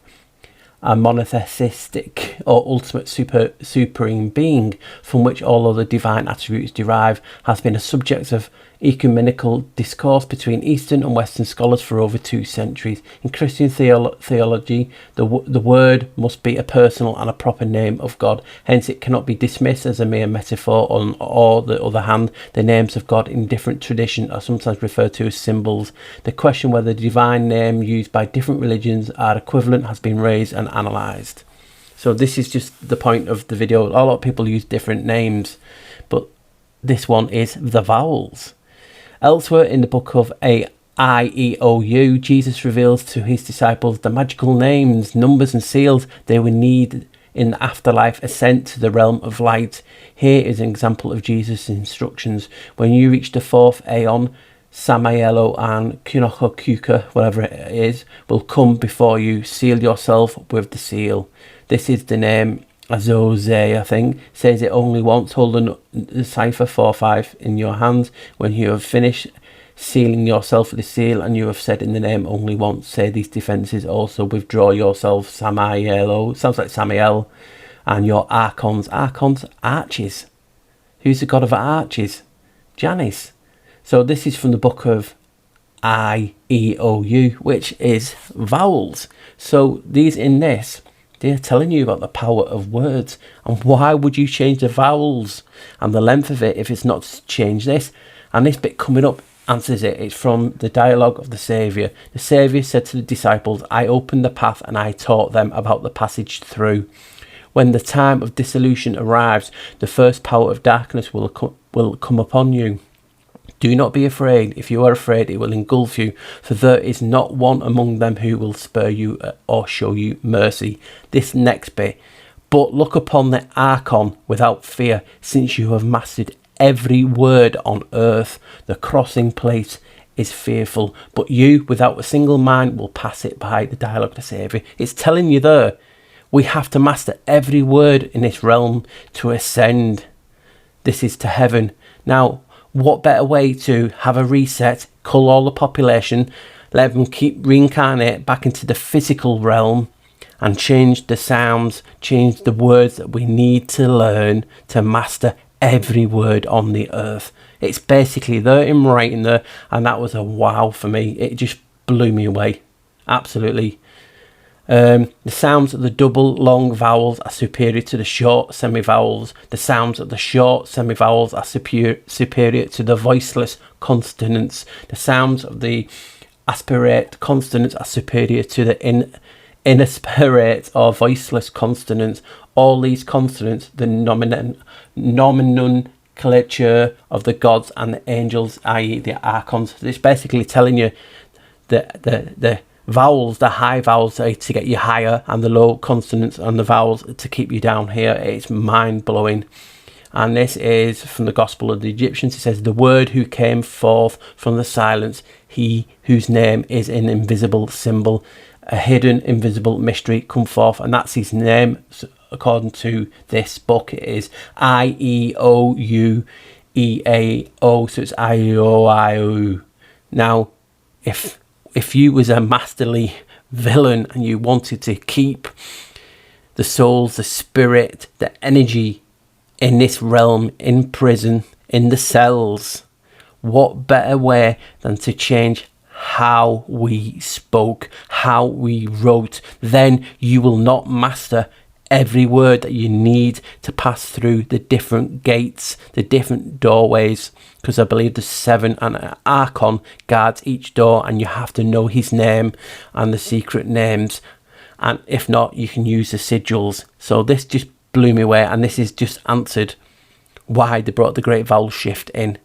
a monotheistic or ultimate supreme being from which all other divine attributes derive, has been a subject of ecumenical discourse between Eastern and Western scholars for over 2 centuries. In Christian theology, the word must be a personal and a proper name of God. Hence, it cannot be dismissed as a mere metaphor. On the other hand, the names of God in different traditions are sometimes referred to as symbols. The question whether the divine name used by different religions are equivalent has been raised and analysed. So this is just the point of the video. A lot of people use different names, but this one is the vowels. Elsewhere in the book of IEOU, Jesus reveals to his disciples the magical names, numbers and seals they will need in the afterlife ascent to the realm of light. Here is an example of Jesus' instructions. When you reach the 4th aeon, Samaelo and Kunokokuka, whatever it is, will come before you. Seal yourself with the seal. This is the name Azoze, I think. Says it only once. Hold the cipher 4-5 in your hands. When you have finished sealing yourself with the seal and you have said in the name only once, say these defences. Also withdraw yourself, Samaelo. Sounds like Samael. And your archons. Archons, arches. Who's the god of arches? Janus. So this is from the book of IEOU, which is vowels. So these in this, they're telling you about the power of words. And why would you change the vowels and the length of it if it's not to change this? And this bit coming up answers it. It's from the dialogue of the Saviour. The Saviour said to the disciples, I opened the path and I taught them about the passage through. When the time of dissolution arrives, the first power of darkness will come upon you. Do not be afraid. If you are afraid, it will engulf you, for there is not one among them who will spare you or show you mercy. This next bit. But look upon the archon without fear, since you have mastered every word on earth. The crossing place is fearful, but you, without a single mind, will pass it by. The dialogue of the Saviour. It's telling you there, we have to master every word in this realm to ascend. This is to heaven. Now, what better way to have a reset, cull all the population, let them keep reincarnate back into the physical realm and change the sounds, change the words that we need to learn to master every word on the earth. It's basically there in writing there, and that was a wow for me. It just blew me away. Absolutely. The sounds of the double long vowels are superior to the short semivowels. The sounds of the short semivowels are superior to the voiceless consonants. The sounds of the aspirate consonants are superior to the inaspirate or voiceless consonants. All these consonants, the nominum nomenclature of the gods and the angels, i.e. the archons. It's basically telling you the vowels, the high vowels are to get you higher, and the low consonants and the vowels to keep you down here. It's mind-blowing. And this is from the Gospel of the Egyptians. It says, the word who came forth from the silence, he whose name is an invisible symbol, a hidden invisible mystery come forth. And that's his name. So according to this book, it is I-E-O-U-E-A-O. So it's I-E-O-I-O. Now, if you was a masterly villain and you wanted to keep the souls, the spirit, the energy in this realm, in prison, in the cells, what better way than to change how we spoke, how we wrote? Then you will not master every word that you need to pass through the different gates, the different doorways, because I believe there's 7 and an archon guards each door, and you have to know his name and the secret names, and if not, you can use the sigils. So this just blew me away, and this is just answered why they brought the great vowel shift in,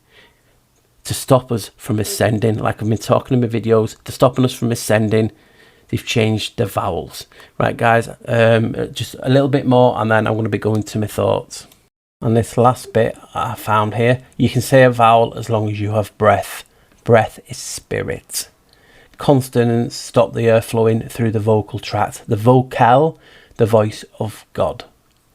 to stop us from ascending. Like I've been talking in my videos, to stopping us from ascending, they've changed the vowels. Right guys, just a little bit more and then I'm going to be going to my thoughts. And this last bit I found here, you can say a vowel as long as you have breath. Breath is spirit. Consonants stop the air flowing through the vocal tract. The vocal, the voice of God.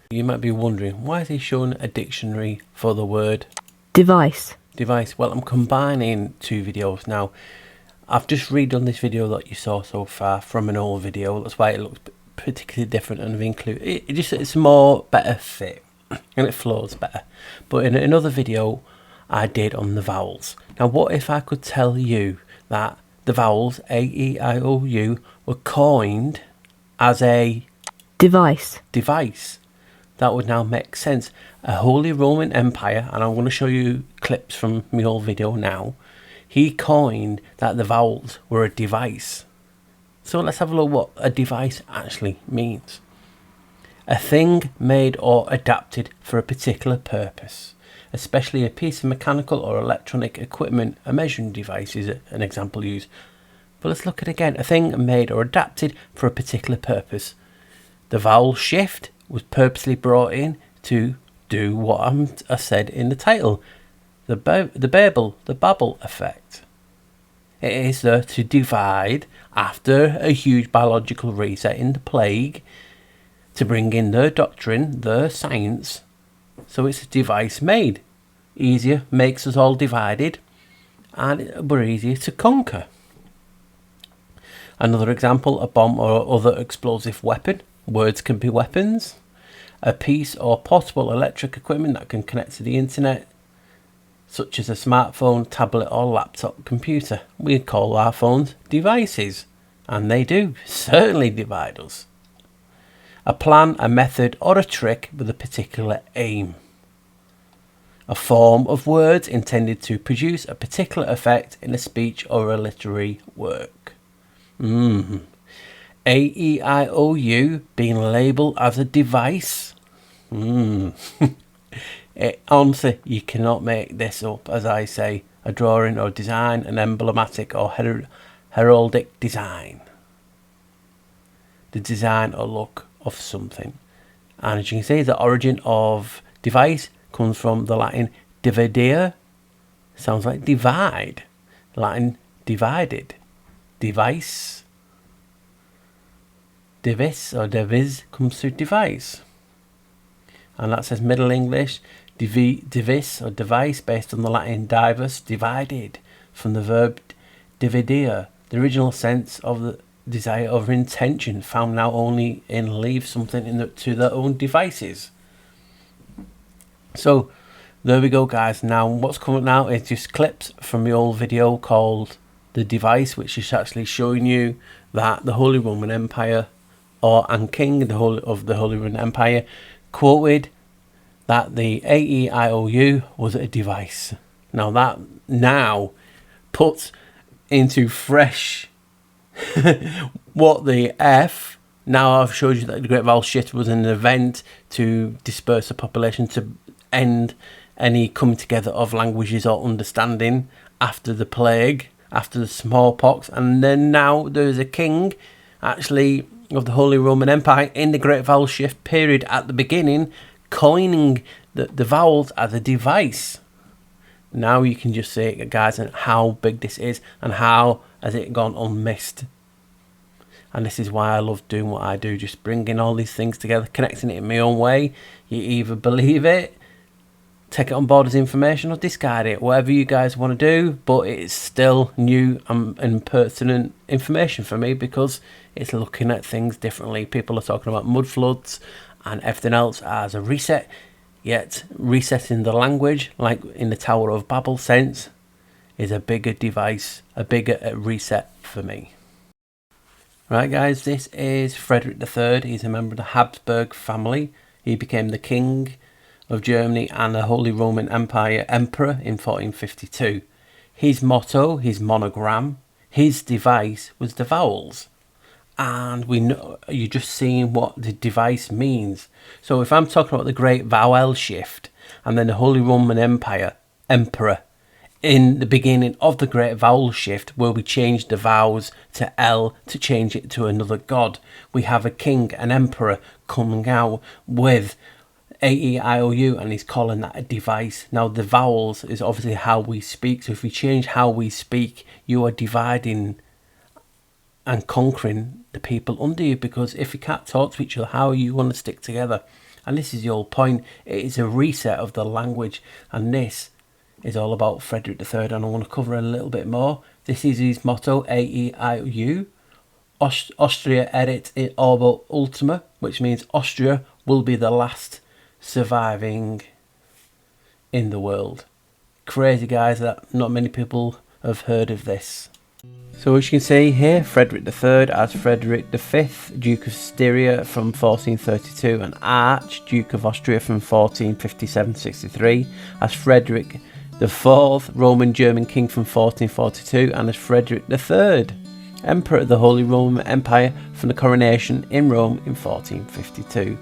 You might be wondering, why is he showing a dictionary for the word device? Device. Well, I'm combining 2 videos now. I've just redone this video that you saw so far from an old video. That's why it looks particularly different, and I've included it's more better fit and it flows better. But in another video I did on the vowels. Now what if I could tell you that the vowels A-E-I-O-U were coined as a device? That would now make sense. A Holy Roman Empire, and I'm going to show you clips from my old video now. He coined that the vowels were a device. So let's have a look what a device actually means. A thing made or adapted for a particular purpose, especially a piece of mechanical or electronic equipment. A measuring device is an example used. But let's look at it again. A thing made or adapted for a particular purpose. The vowel shift was purposely brought in to do what I said in the title. The Babel effect. It is there to divide after a huge biological reset in the plague, to bring in their doctrine, their science. So it's a device made. Easier, makes us all divided, and we're easier to conquer. Another example, a bomb or other explosive weapon. Words can be weapons. A piece or portable electric equipment that can connect to the internet, such as a smartphone, tablet or laptop computer. We call our phones devices, and they do certainly divide us. A plan, a method or a trick with a particular aim. A form of words intended to produce a particular effect in a speech or a literary work. A-E-I-O-U being labelled as a device. Honestly, you cannot make this up. As I say, a drawing or design, an emblematic or heraldic design. The design or look of something. And as you can see, the origin of device comes from the Latin dividere. Sounds like divide. Latin divided. Device. Divis or devis comes through device. And that says Middle English, divis or device, based on the Latin divus, divided, from the verb dividere, the original sense of the desire or intention, found now only in leave something to their own devices. So there we go guys. Now what's coming now is just clips from the old video called The Device, which is actually showing you that the Holy Roman Empire and King of the Holy Roman Empire quoted that the A-E-I-O-U was a device. Now that puts into fresh what the F. Now I've showed you that the Great Vowel Shift was an event to disperse the population, to end any coming together of languages or understanding after the plague, after the smallpox, and then now there's a king actually of the Holy Roman Empire in the Great Vowel Shift period at the beginning, coining the vowels as a device. Now you can just see, guys, and how big this is and how has it gone unmissed. And this is why I love doing what I do, just bringing all these things together, connecting it in my own way. You either believe it, take it on board as information, or discard it, whatever you guys want to do, but it's still new and pertinent information for me because it's looking at things differently. People are talking about mud floods and everything else as a reset, yet resetting the language, like in the Tower of Babel sense, is a bigger device, a bigger reset for me. Right, guys, this is Frederick III. He's a member of the Habsburg family. He became the king of Germany and the Holy Roman Empire emperor in 1452. His motto, his monogram, his device was the vowels. And we know, you're just seeing what the device means. So if I'm talking about the Great Vowel Shift and then the Holy Roman Empire emperor in the beginning of the Great Vowel Shift, where we changed the vowels to L to change it to another god, we have a king, an emperor coming out with A-E-I-O-U, and he's calling that a device. Now the vowels is obviously how we speak, so if we change how we speak, you are dividing and conquering the people under you, because if you can't talk to each other, how are you going to stick together? And this is the whole point. It is a reset of the language, and this is all about Frederick III, and I want to cover a little bit more. This is his motto, A-E-I-O-U. Austria erit in orbo ultima, which means Austria will be the last surviving in the world. Crazy, guys, that not many people have heard of this. So as you can see here, Frederick III as Frederick V, Duke of Styria from 1432 and Archduke of Austria from 1457-63, as Frederick IV, Roman German King from 1442, and as Frederick III, Emperor of the Holy Roman Empire from the coronation in Rome in 1452.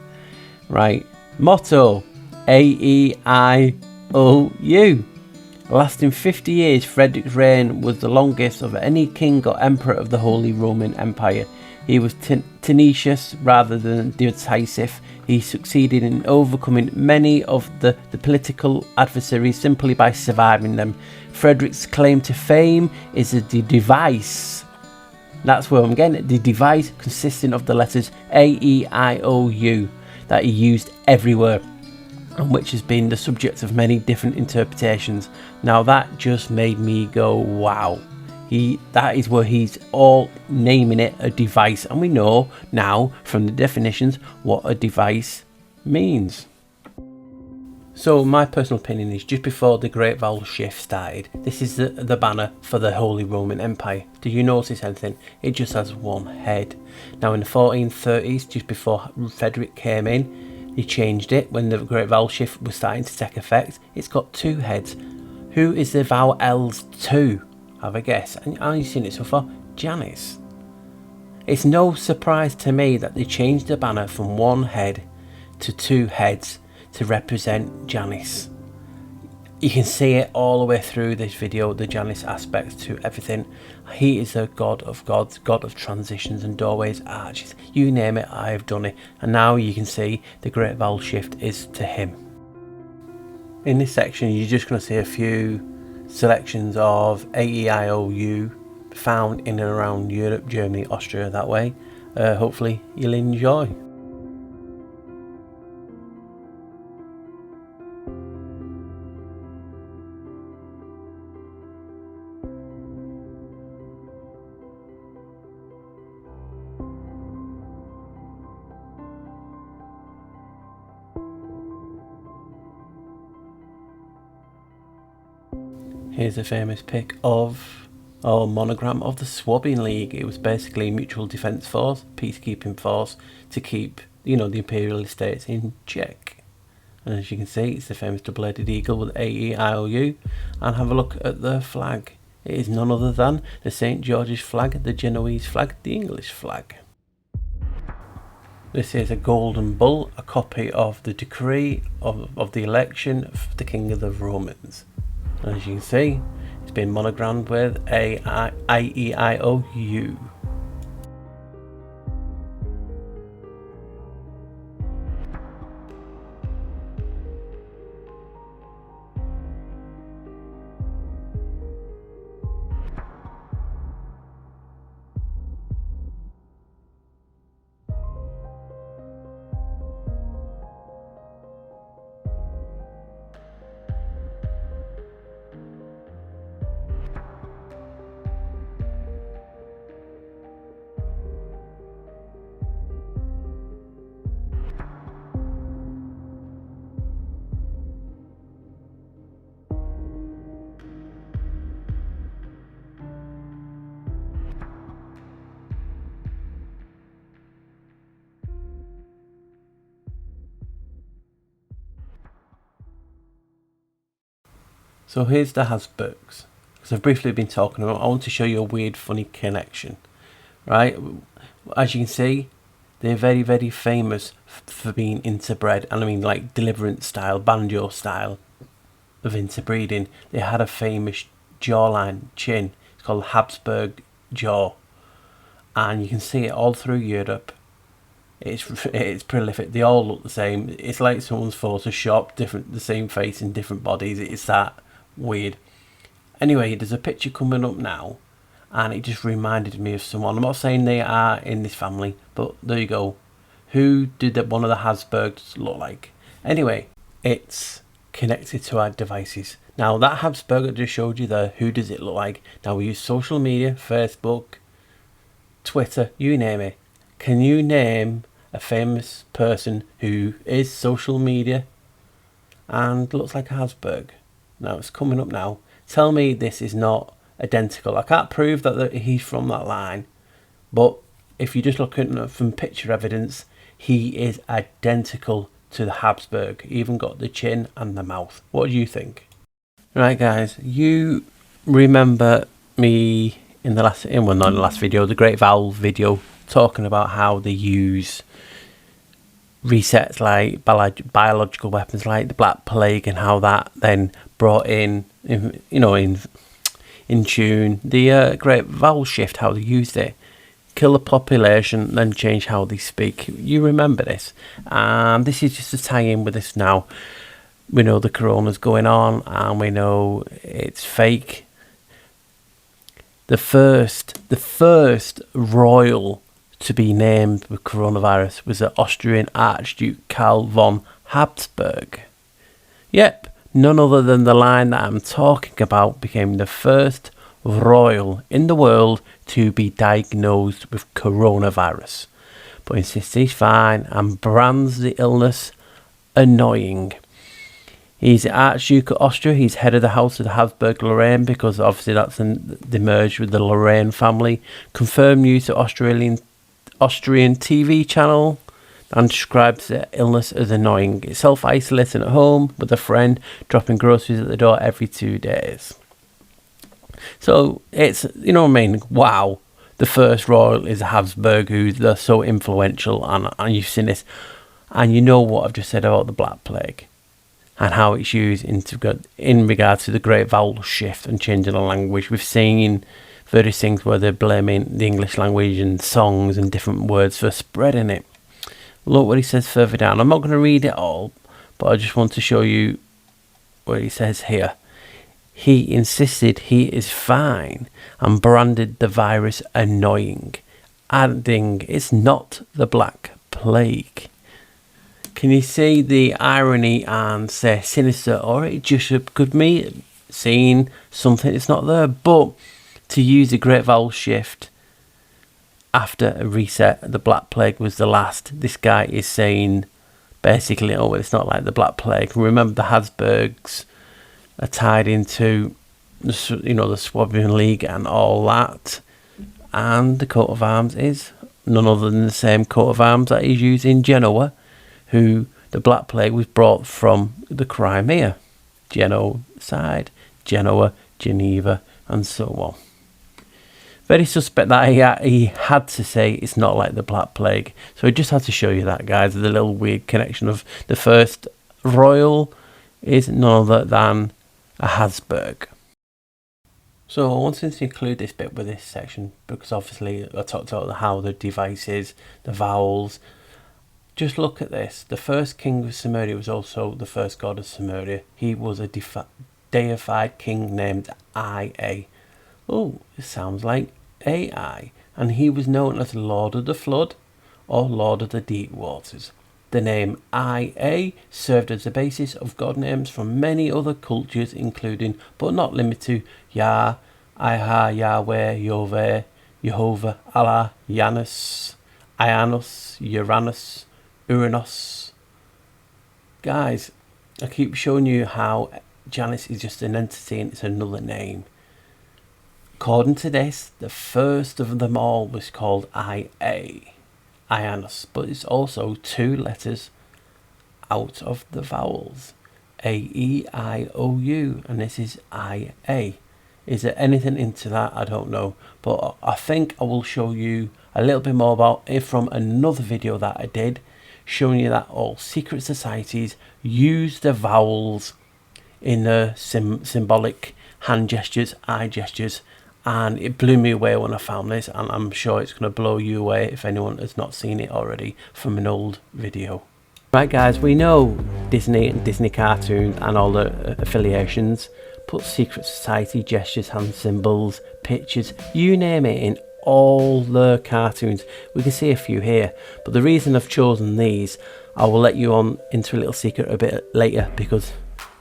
Right, motto, A-E-I-O-U. Lasting 50 years, Frederick's reign was the longest of any king or emperor of the Holy Roman Empire. He was tenacious rather than decisive. He succeeded in overcoming many of the political adversaries simply by surviving them. Frederick's claim to fame is the device. That's where I'm getting it. The device consisting of the letters A-E-I-O-U that he used everywhere, and which has been the subject of many different interpretations. Now that just made me go, wow. That is where he's all naming it a device, and we know now from the definitions what a device means. So my personal opinion is, just before the Great Vowel Shift started, this is the banner for the Holy Roman Empire. Do you notice anything? It just has one head. Now in the 1430s, just before Frederick came in, he changed it when the Great Vowel Shift was starting to take effect. It's got two heads. Who is the vowel L's to? Have a guess. And I've seen it so far. Janus. It's no surprise to me that they changed the banner from one head to two heads to represent Janus. You can see it all the way through this video, the Janus aspects to everything. He is the god of gods, god of transitions and doorways, arches, you name it, I have done it. And now you can see the Great Vowel Shift is to him. In this section, you're just going to see a few selections of A-E-I-O-U found in and around Europe, Germany, Austria, that way. Hopefully you'll enjoy. Here's a famous pic of, or monogram of the Swabian League. It was basically a mutual defence force, peacekeeping force, to keep, the imperial estates in check. And as you can see, it's the famous double-headed eagle with A-E-I-O-U. And have a look at the flag. It is none other than the St. George's flag, the Genoese flag, the English flag. This is a golden bull, a copy of the decree of the election of the King of the Romans. And as you can see, it's been monogrammed with a I-E-I-O-U. So here's the Habsburgs. Because I've briefly been talking about, I want to show you a weird, funny connection. Right? As you can see, they're very, very famous for being interbred. And I mean like deliverance style, banjo style of interbreeding. They had a famous jawline, chin. It's called Habsburg jaw. And you can see it all through Europe. It's prolific. They all look the same. It's like someone's photoshopped the same face in different bodies. It's that weird. Anyway, there's a picture coming up now, and it just reminded me of someone. I'm not saying they are in this family, but there you go. Who did one of the Habsburgs look like? Anyway, it's connected to our devices. Now that Habsburg I just showed you there, who does it look like? Now we use social media, Facebook, Twitter, you name it. Can you name a famous person who is social media and looks like a Habsburg? Now it's coming up now. Tell me this is not identical. I can't prove that he's from that line, but if you just look at from picture evidence, he is identical to the Habsburg. He even got the chin and the mouth. What do you think? Right, guys, you remember me in the last, well, not in the last video, the Great Vowel video, talking about how they use resets like biological weapons like the Black Plague, and how that then brought in tune the Great Vowel Shift, how they used it, kill the population, then change how they speak. You remember this, and this is just to tie in with this now. We know the corona's going on, and we know it's fake. The first royal to be named with coronavirus was the Austrian Archduke Karl von Habsburg. Yep, none other than the line that I'm talking about became the first royal in the world to be diagnosed with coronavirus, but insists he's fine and brands the illness annoying. He's the Archduke of Austria. He's head of the House of the Habsburg Lorraine, because obviously they merged with the Lorraine family. Confirmed news to Austrian TV channel, and describes the illness as annoying. It's self-isolating at home with a friend, dropping groceries at the door every 2 days. So it's, you know what I mean? Wow. The first royal is a Habsburg, they're so influential, and you've seen this. And you know what I've just said about the Black Plague, and how it's used in regard to the Great Vowel Shift and changing the language. We've seen various things where they're blaming the English language and songs and different words for spreading it. Look what he says further down. I'm not going to read it all, but I just want to show you what he says here. He insisted he is fine and branded the virus annoying, adding it's not the Black Plague. Can you see the irony and say sinister, or it just could be seeing something that's not there? But to use the Great Vowel Shift after a reset, the Black Plague was the last. This guy is saying basically, oh, it's not like the Black Plague. Remember, the Habsburgs are tied into the Swabian League and all that, and the coat of arms is none other than the same coat of arms that is used in Genoa, who the Black Plague was brought from the Crimea, genocide, Genoa, Geneva, and so on. Very suspect that he had to say it's not like the Black Plague. So I just had to show you that, guys, the little weird connection of the first royal is none other than a Habsburg. So I wanted to include this bit with this section because obviously I talked about how the devices, the vowels. Just look at this. The first king of Sumeria was also the first god of Sumeria. He was a deified king named Ia. Oh, it sounds like AI. And he was known as Lord of the Flood or Lord of the Deep Waters. The name Ia served as the basis of god names from many other cultures, including but not limited to Yah, Iha, Yahweh, Yoveh, Jehovah, Allah, Janus, Ianus, Uranus, Uranus. Guys, I keep showing you how Janus is just an entity and it's another name. According to this, the first of them all was called Ia. Ianus, but it's also 2 letters out of the vowels, A-E-I-O-U, and this is I-A. Is there anything into that? I don't know, but I think I will show you a little bit more about it from another video that I did, showing you that all secret societies use the vowels in the symbolic hand gestures, eye gestures, and it blew me away when I found this, and I'm sure it's going to blow you away if anyone has not seen it already from an old video. Right, guys, we know Disney and Disney cartoons and all the affiliations put secret society gestures, hand symbols, pictures, you name it, in all the cartoons. We can see a few here, but the reason I've chosen these, I will let you on into a little secret a bit later, because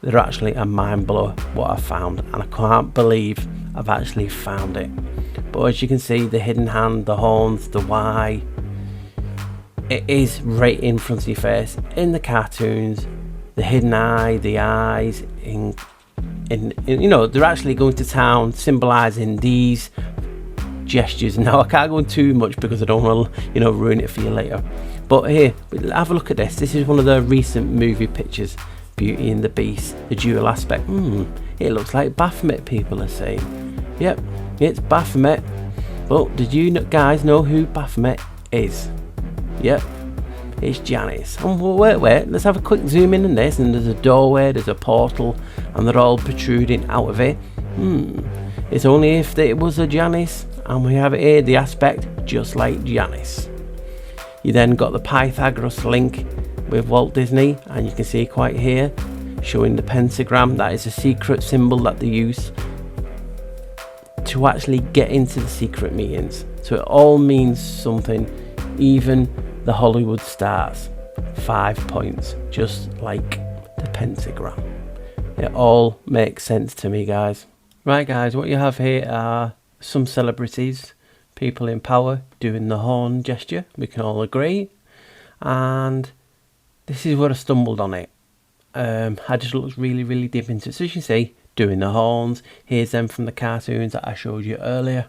they're actually a mind blower what I found, and I can't believe I've actually found it. But as you can see, the hidden hand, the horns, the Y, it is right in front of your face in the cartoons. The hidden eye, the eyes in you know, they're actually going to town symbolizing these gestures. Now I can't go into too much because I don't want to, you know, ruin it for you later. But here, have a look at this. This is one of the recent movie pictures, Beauty and the Beast, the dual aspect. It looks like Baphomet, people are saying. Yep, it's Baphomet. But did you guys know who Baphomet is? Yep, it's Janus. And wait, let's have a quick zoom in on this, and there's a doorway, there's a portal, and they're all protruding out of it. It's only if it was a Janus, and we have it here, the aspect just like Janus. You then got the Pythagoras link with Walt Disney, and you can see quite here showing the pentagram. That is a secret symbol that they use to actually get into the secret meetings. So it all means something, even the Hollywood stars. 5 points, just like the pentagram. It all makes sense to me, guys. Right, guys, what you have here are some celebrities, people in power doing the horn gesture, we can all agree. And this is where I stumbled on it. I just looked really deep into it. So you can see, doing the horns, here's them from the cartoons that I showed you earlier.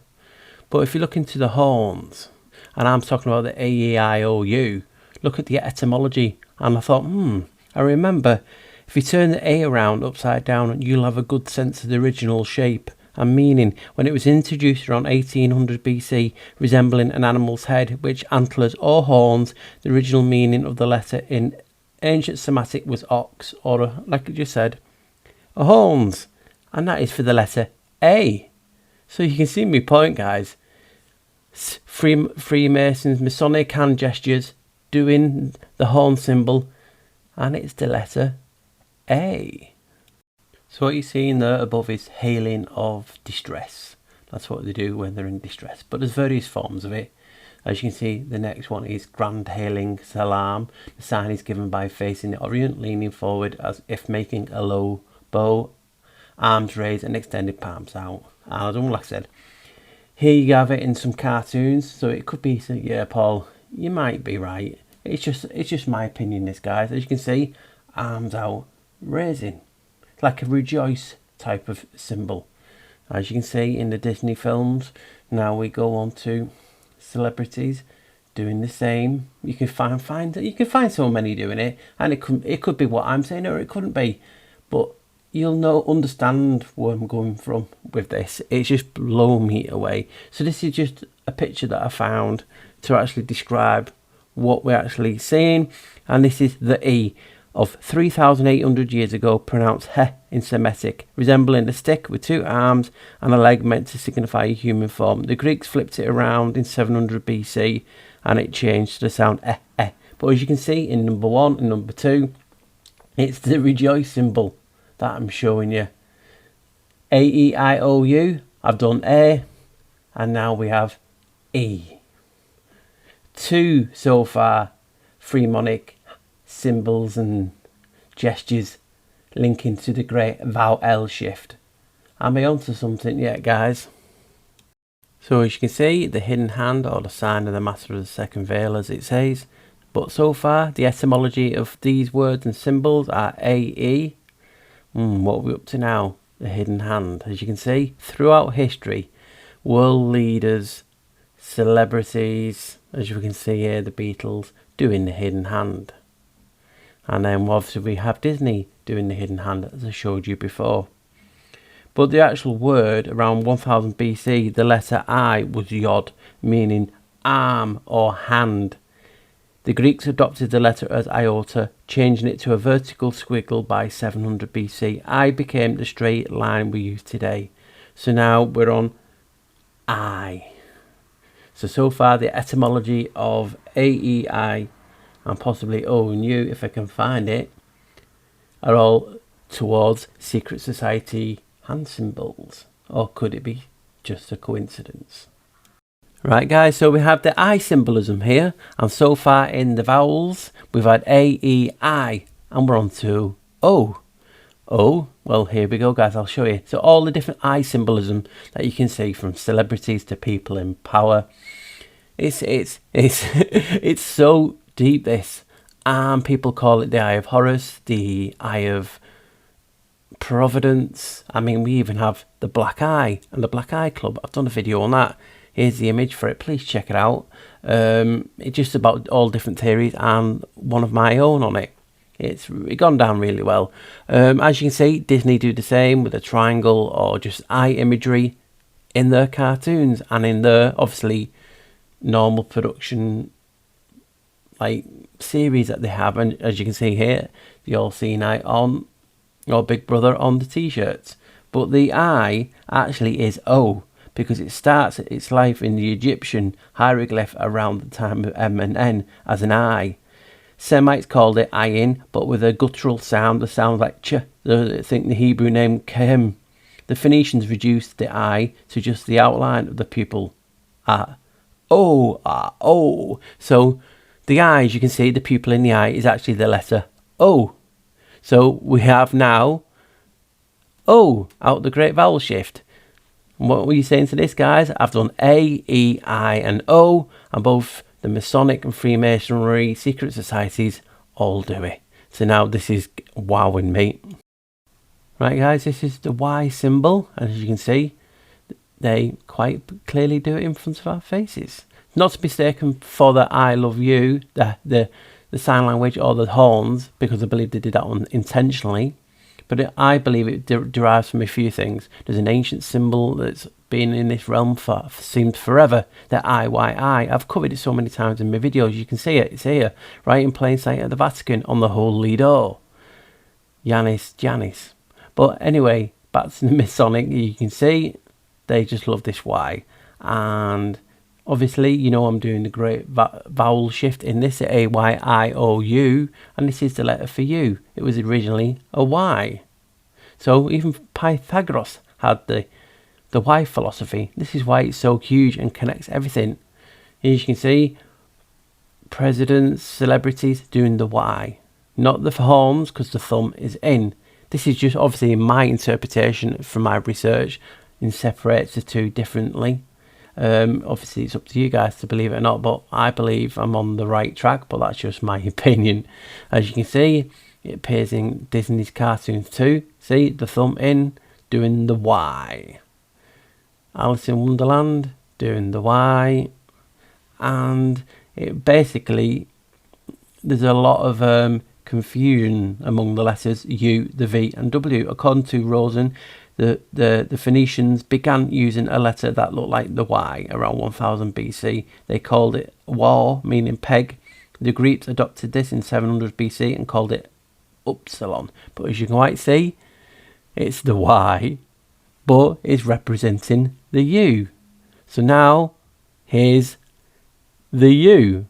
But if you look into the horns, and I'm talking about the A-E-I-O-U, look at the etymology. And I thought, I remember, if you turn the A around upside down, you'll have a good sense of the original shape and meaning. When it was introduced around 1800 BC, resembling an animal's head, which antlers or horns, the original meaning of the letter in ancient Semitic was ox, or like I just said, a horns, and that is for the letter A. So you can see my point, guys. Freemasons, masonic hand gestures, doing the horn symbol, and it's the letter A. So what you're seeing there above is hailing of distress. That's what they do when they're in distress. But there's various forms of it. As you can see, the next one is grand hailing salam. The sign is given by facing the Orient, leaning forward as if making a low bow, arms raised and extended palms out. And like I said, here you have it in some cartoons. So it could be, yeah, Paul, you might be right. It's just my opinion, this, guys. As you can see, arms out, raising. It's like a rejoice type of symbol. As you can see in the Disney films. Now we go on to celebrities doing the same. You can find so many doing it, and it could be what I'm saying, or it couldn't be. But you'll understand where I'm going from with this. It's just blown me away. So this is just a picture that I found to actually describe what we're actually seeing, and this is the E of 3,800 years ago, pronounced he in Semitic, resembling a stick with two arms and a leg meant to signify a human form. The Greeks flipped it around in 700 BC and it changed to the sound eh eh. But as you can see in number 1 and number 2, it's the rejoice symbol that I'm showing you. A-E-I-O-U, I've done A, and now we have E. 2 so far mnemonic symbols and gestures linking to the great vowel shift. Am I onto something yet, guys? So as you can see, the hidden hand, or the sign of the master of the second veil, as it says. But so far, the etymology of these words and symbols are A-E. What are we up to now? The hidden hand. As you can see, throughout history, world leaders, celebrities, as you can see here, the Beatles, doing the hidden hand. And then obviously we have Disney doing the hidden hand, as I showed you before. But the actual word, around 1000 BC, the letter I was yod, meaning arm or hand. The Greeks adopted the letter as iota, changing it to a vertical squiggle by 700 BC. I became the straight line we use today. So now we're on I. So far the etymology of AEI and possibly O and U, if I can find it, are all towards secret society hand symbols. Or could it be just a coincidence? Right guys, so we have the I symbolism here, and so far in the vowels we've had A, E, I, and we're on to O. O, well here we go guys, I'll show you. So all the different I symbolism that you can see, from celebrities to people in power. It's it's so deep, this. And people call it the Eye of Horus, the Eye of Providence. I mean, we even have the Black Eye and the Black Eye Club. I've done a video on that. Here's the image for it, please check it out. It's just about all different theories and one of my own on it. It's gone down really well. As you can see, Disney do the same with a triangle or just eye imagery in their cartoons and in their obviously normal production like series that they have. And as you can see here, the All Seeing Eye on, or Big Brother on the t-shirts. But the eye actually is O, because it starts its life in the Egyptian hieroglyph around the time of M and N as an I. Semites called it ayin, but with a guttural sound that sounds like ch. I think the Hebrew name kem. The Phoenicians reduced the I to just the outline of the pupil. O. So the eye, as you can see, the pupil in the eye is actually the letter O. So we have now O out the great vowel shift. And what were you saying to this, guys? I've done A, E, I and O, and both the Masonic and Freemasonry secret societies all do it. So now this is wowing me. Right guys, this is the Y symbol, and as you can see, they quite clearly do it in front of our faces. Not to be mistaken for the I love you, the sign language or the horns, because I believe they did that one intentionally. But I believe it derives from a few things. There's an ancient symbol that's been in this realm for seemed forever, the IYI. I've covered it so many times in my videos. You can see it. It's here, right in plain sight at the Vatican on the Holy Door. Janus. But anyway, back to the Masonic. You can see they just love this Y. And obviously, you know, I'm doing the great vowel shift in this, A-Y-I-O-U, and this is the letter for U. It was originally a Y. So even Pythagoras had the Y philosophy. This is why it's so huge and connects everything. As you can see, presidents, celebrities doing the Y. Not the horns, because the thumb is in. This is just obviously my interpretation from my research, and separates the two differently. Obviously it's up to you guys to believe it or not, but I believe I'm on the right track, but that's just my opinion. As you can see, it appears in Disney's cartoons too. See, the thumb in, doing the Y. Alice in Wonderland, doing the Y. And it basically, there's a lot of confusion among the letters U, the V and W. According to Rosen, the Phoenicians began using a letter that looked like the Y around 1000 BC. They called it War, meaning peg. The Greeks adopted this in 700 BC and called it Upsilon. But as you can quite see, it's the Y, but it's representing the U. So now, here's the U.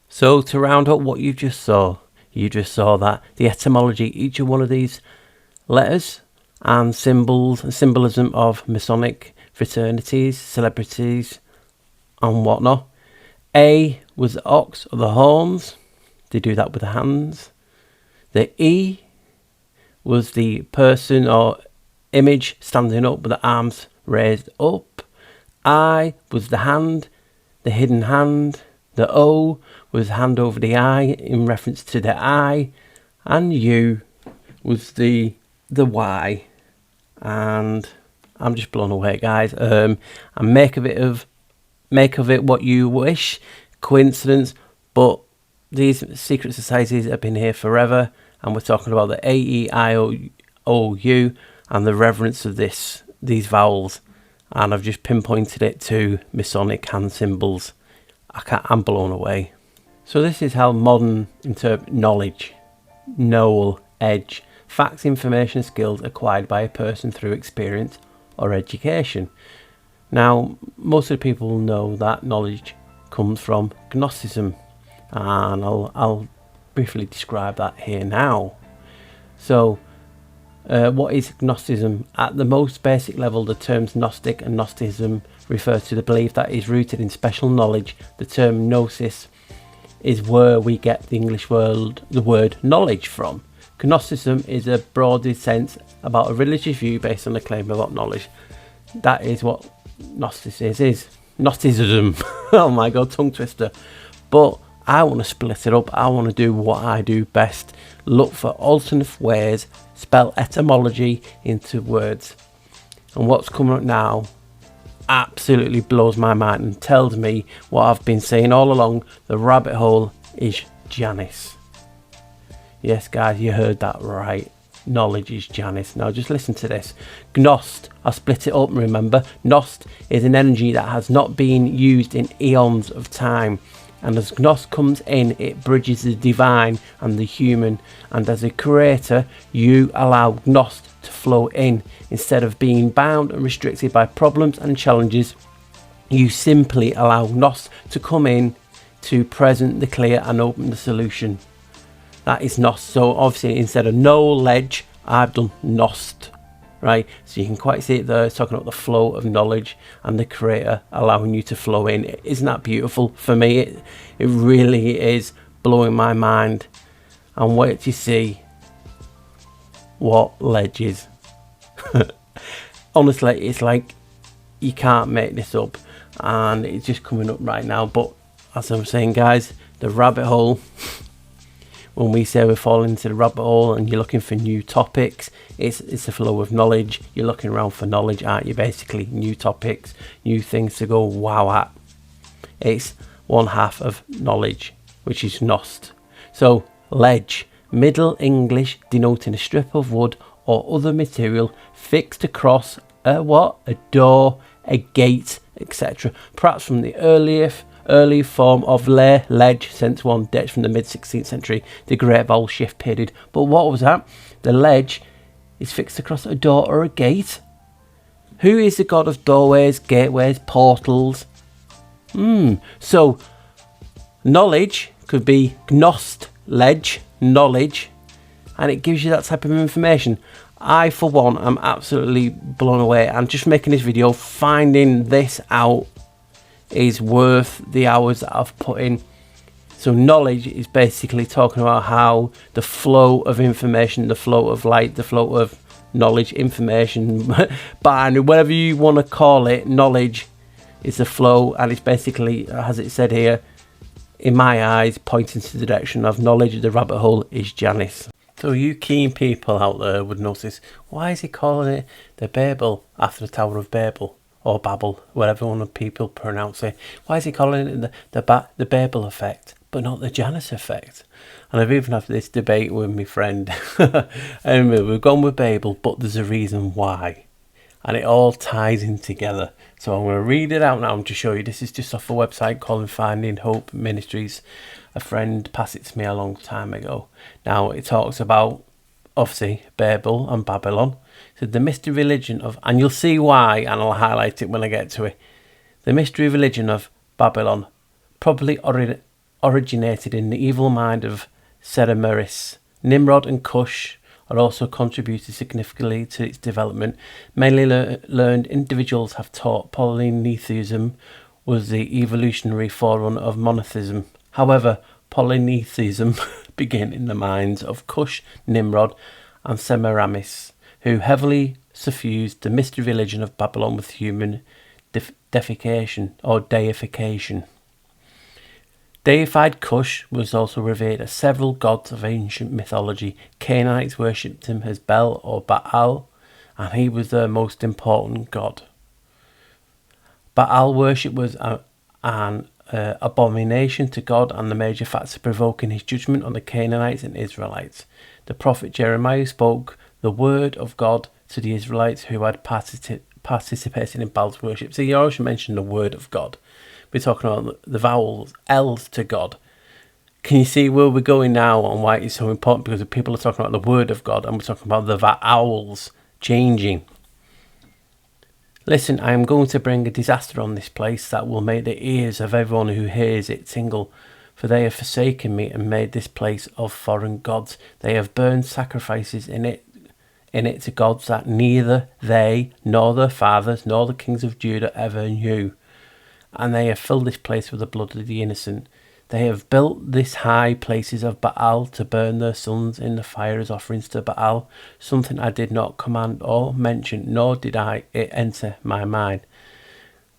So to round up what you just saw that the etymology, each of one of these letters and symbols and symbolism of masonic fraternities, celebrities and whatnot. A was the ox or the horns. They do that with the hands. The E was the person or image standing up with the arms raised up. I was the hand, the hidden hand. The O was hand over the eye in reference to the eye. And U was the Y. And I'm just blown away, guys. And make of it what you wish. Coincidence, but these secret societies have been here forever, and we're talking about the A-E-I-O-U and the reverence of these vowels, and I've just pinpointed it to Masonic hand symbols. I'm blown away. So this is how modern interpret knowledge. Knowl, edge, facts, information, skills acquired by a person through experience or education. Now, most of the people know that knowledge comes from Gnosticism, and I'll briefly describe that here now. So, what is Gnosticism? At the most basic level, the terms Gnostic and Gnosticism refer to the belief that is rooted in special knowledge. The term gnosis is where we get the English word, the word knowledge from. Gnosticism is a broader sense about a religious view based on a claim about knowledge. That is what Gnosticism is. Gnosticism. Oh my god, tongue twister. But I want to split it up. I want to do what I do best. Look for alternate ways, spell etymology into words. And what's coming up now absolutely blows my mind and tells me what I've been saying all along. The rabbit hole is Janus. Yes, guys, you heard that right. Knowledge is Janus. Now just listen to this. Gnost, I'll split it up, remember. Gnost is an energy that has not been used in eons of time. And as Gnost comes in, it bridges the divine and the human. And as a creator, you allow Gnost to flow in. Instead of being bound and restricted by problems and challenges, you simply allow Gnost to come in to present the clear and open the solution. That is Gnost. So obviously instead of knowledge, I've done Gnost, right? So you can quite see it there. It's talking about the flow of knowledge and the creator allowing you to flow in. Isn't that beautiful? For me, it really is blowing my mind. And wait to see what ledge is. Honestly, it's like you can't make this up, and it's just coming up right now. But as I'm saying, guys, the rabbit hole, when we say we're falling into the rabbit hole and you're looking for new topics, it's a flow of knowledge. You're looking around for knowledge, aren't you? Basically, new topics, new things to go wow at. It's one half of knowledge, which is Gnost. So, ledge, Middle English denoting a strip of wood or other material fixed across a what? A door, a gate, etc. Perhaps from the early form of ledge, since one dates from the mid-16th century, the Great Vowel Shift period. But what was that? The ledge is fixed across a door or a gate. Who is the god of doorways, gateways, portals? So, knowledge could be Gnost, ledge, knowledge, and it gives you that type of information. I, for one, am absolutely blown away, and just making this video, finding this out, is worth the hours that I've put in. So knowledge is basically talking about how the flow of information, the flow of light, the flow of knowledge, information, binary, whatever you want to call it, knowledge is the flow, and it's basically, as it said here, in my eyes, pointing to the direction of knowledge. The rabbit hole is Janus. So you keen people out there would notice, why is he calling it the Babel after the Tower of Babel? Or Babel, whatever one of people pronounce it. Why is he calling it the Babel effect? but not the Janus effect. And I've even had this debate with my friend. Anyway, we've gone with Babel, but there's a reason why. And it all ties in together. So I'm going to read it out now to show you. This is just off a website called Finding Hope Ministries. A friend passed it to me a long time ago. Now it talks about, obviously, Babel and Babylon. So the mystery religion of, and you'll see why, and I'll highlight it when I get to it. The mystery religion of Babylon probably originated in the evil mind of Semiramis. Nimrod and Cush are also contributed significantly to its development. Mainly learned individuals have taught polytheism was the evolutionary forerunner of monotheism. However, polytheism began in the minds of Cush, Nimrod, and Semiramis, who heavily suffused the mystery religion of Babylon with human deification. Deified Cush was also revered as several gods of ancient mythology. Canaanites worshipped him as Bel or Baal, and he was their most important god. Baal worship was an abomination to God and the major factor provoking his judgment on the Canaanites and Israelites. The prophet Jeremiah spoke the word of God to the Israelites who had participated in Baal's worship. So you always mention the word of God. We're talking about the vowels, L's to God. Can you see where we're going now and why it's so important? Because people are talking about the word of God and we're talking about the vowels changing. Listen, I am going to bring a disaster on this place that will make the ears of everyone who hears it tingle. For they have forsaken me and made this place of foreign gods. They have burned sacrifices in it to gods that neither they, nor their fathers, nor the kings of Judah ever knew. And they have filled this place with the blood of the innocent. They have built these high places of Baal to burn their sons in the fire as offerings to Baal, something I did not command or mention, nor did it enter my mind.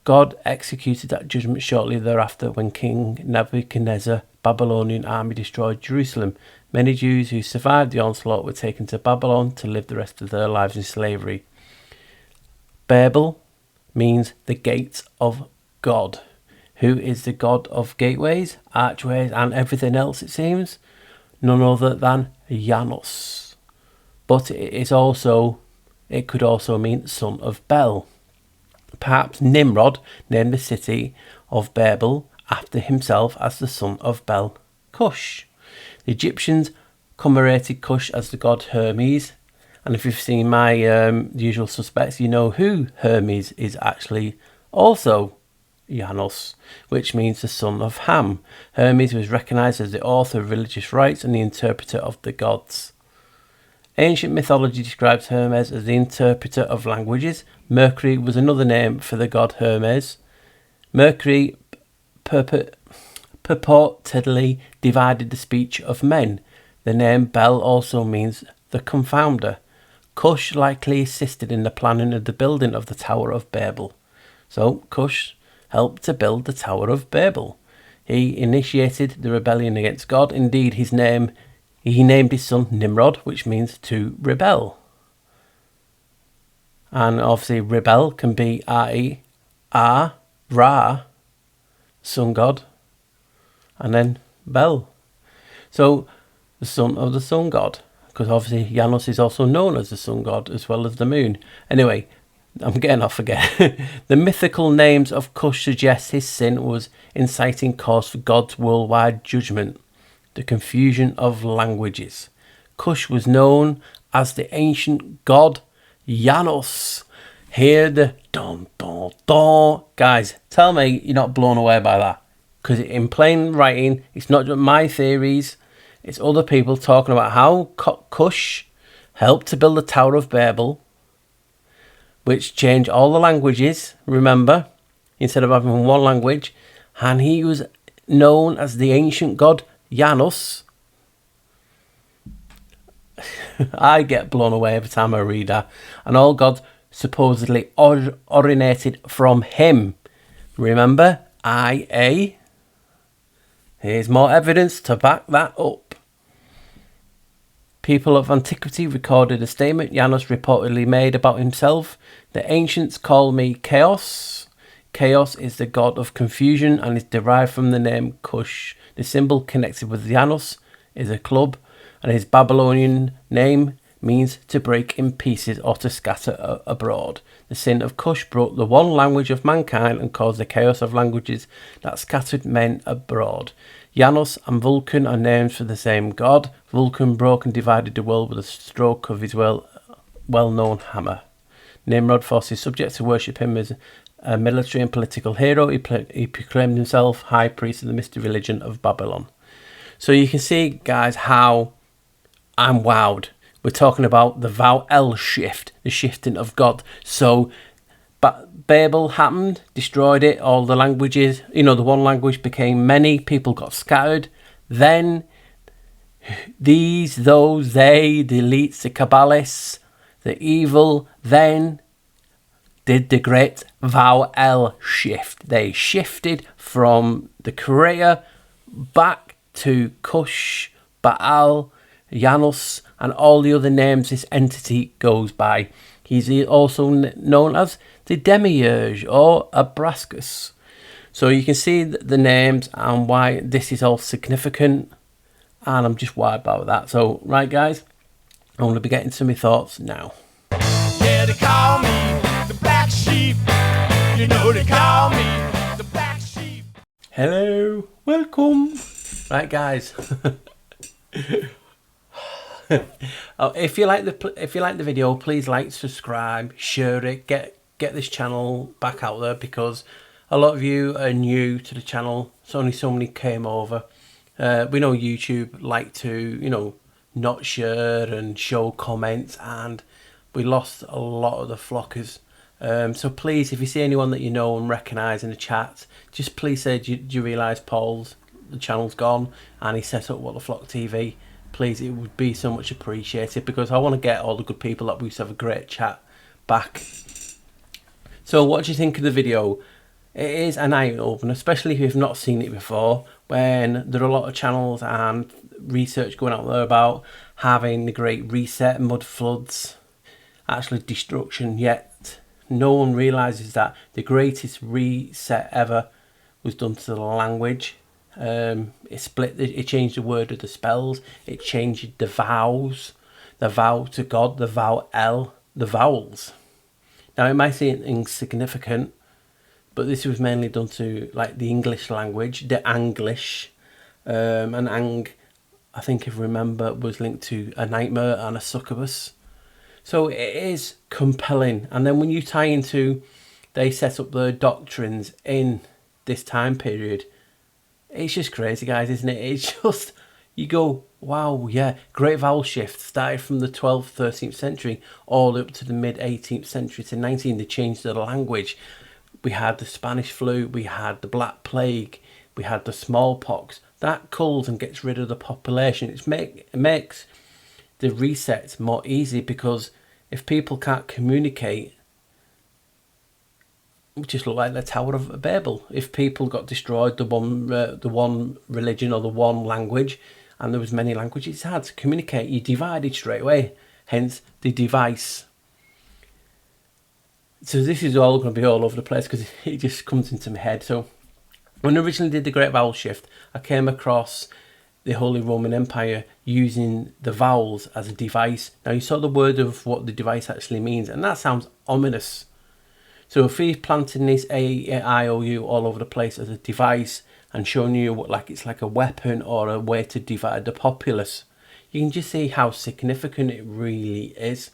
God executed that judgment shortly thereafter when King Nebuchadnezzar's Babylonian army destroyed Jerusalem. Many Jews who survived the onslaught were taken to Babylon to live the rest of their lives in slavery. Babel means the gates of God. Who is the God of gateways, archways, and everything else, it seems? None other than Janus. But it could also mean son of Bel. Perhaps Nimrod named the city of Babel after himself as the son of Bel, Cush. The Egyptians commemorated Cush as the god Hermes. And if you've seen my usual suspects, you know who Hermes is actually also Janus, which means the son of Ham. Hermes was recognised as the author of religious rites and the interpreter of the gods. Ancient mythology describes Hermes as the interpreter of languages. Mercury was another name for the god Hermes. Mercury purportedly divided the speech of men. The name Bel also means the confounder. Cush likely assisted in the planning of the building of the Tower of Babel. So Cush helped to build the Tower of Babel. He initiated the rebellion against God. Indeed, he named his son Nimrod, which means to rebel. And obviously rebel can be Ra, sun god, and then Bel. So the son of the sun god, because obviously Janus is also known as the sun god as well as the moon. Anyway, I'm getting off again. The mythical names of Cush suggest his sin was inciting cause for God's worldwide judgment. The confusion of languages. Cush was known as the ancient god Janus. Hear the dun dun dun. Guys, tell me you're not blown away by that. Because in plain writing, it's not just my theories. It's other people talking about how Cush helped to build the Tower of Babel, which changed all the languages, remember, instead of having one language. And he was known as the ancient god Janus. I get blown away every time I read that. And all gods supposedly originated from him. Remember, IA. Here's more evidence to back that up. People of antiquity recorded a statement Janus reportedly made about himself. The ancients call me Chaos. Chaos is the god of confusion and is derived from the name Cush. The symbol connected with Janus is a club, and his Babylonian name means to break in pieces or to scatter abroad. The sin of Cush broke the one language of mankind and caused the chaos of languages that scattered men abroad. Janus and Vulcan are names for the same god. Vulcan broke and divided the world with a stroke of his well-known hammer. Nimrod forced his subjects to worship him as a military and political hero. He proclaimed himself high priest of the mystery religion of Babylon. So you can see, guys, how I'm wowed. We're talking about the Vowel shift, the shifting of God. So Babel happened, destroyed it, all the languages, the one language became many, people got scattered. Then these, those, they, the elites, the Kabbalists, the evil, then did the great Vowel shift. They shifted from the Creator back to Cush, Baal, Janus, and all the other names this entity goes by. He's also known as the Demiurge or Abrascus. So you can see the names and why this is all significant, and I'm just wired about that. So, right, guys, I'm going to be getting to my thoughts now. Yeah, they call me the black sheep. You know they call me the black sheep. Hello, welcome. Right, guys. If you like the video, please like, subscribe, share it, get this channel back out there, because a lot of you are new to the channel. So only so many came over. We know YouTube like to not share and show comments, and we lost a lot of the flockers. So please, if you see anyone that you know and recognise in the chat, just please say, do you realise the channel's gone and he set up What the Flock TV? Please, it would be so much appreciated, because I want to get all the good people that we used to have a great chat back. So what do you think of the video? It is an eye-opener, especially if you've not seen it before, when there are a lot of channels and research going out there about having the Great Reset, mud floods, actually destruction, yet no one realises that the greatest reset ever was done to the language. It changed the word of the spells, it changed the vowels, the vow to God, the vowel, the vowels. Now it might seem insignificant, but this was mainly done to like the English language, the Anglish, and I think if I remember, was linked to a nightmare and a succubus. So it is compelling. And then when you tie into, they set up their doctrines in this time period, it's just crazy, guys, isn't it? It's just, you go, wow, yeah. Great vowel shift started from the 12th, 13th century all up to the mid 18th century to 19. They changed the language. We had the Spanish flu, we had the Black Plague, we had the smallpox. That culls and gets rid of the population. It makes the reset more easy, because if people can't communicate, just look like the Tower of Babel. If people got destroyed, the one religion or the one language, and there was many languages, it's hard to communicate. You divided straight away, hence the device. So this is all going to be all over the place, because it just comes into my head. So when I originally did the Great Vowel Shift, I came across the Holy Roman Empire using the vowels as a device. Now you saw the word of what the device actually means, and that sounds ominous. So if he's planting this A-I-O-U all over the place as a device and showing you what, it's like a weapon or a way to divide the populace, you can just see how significant it really is.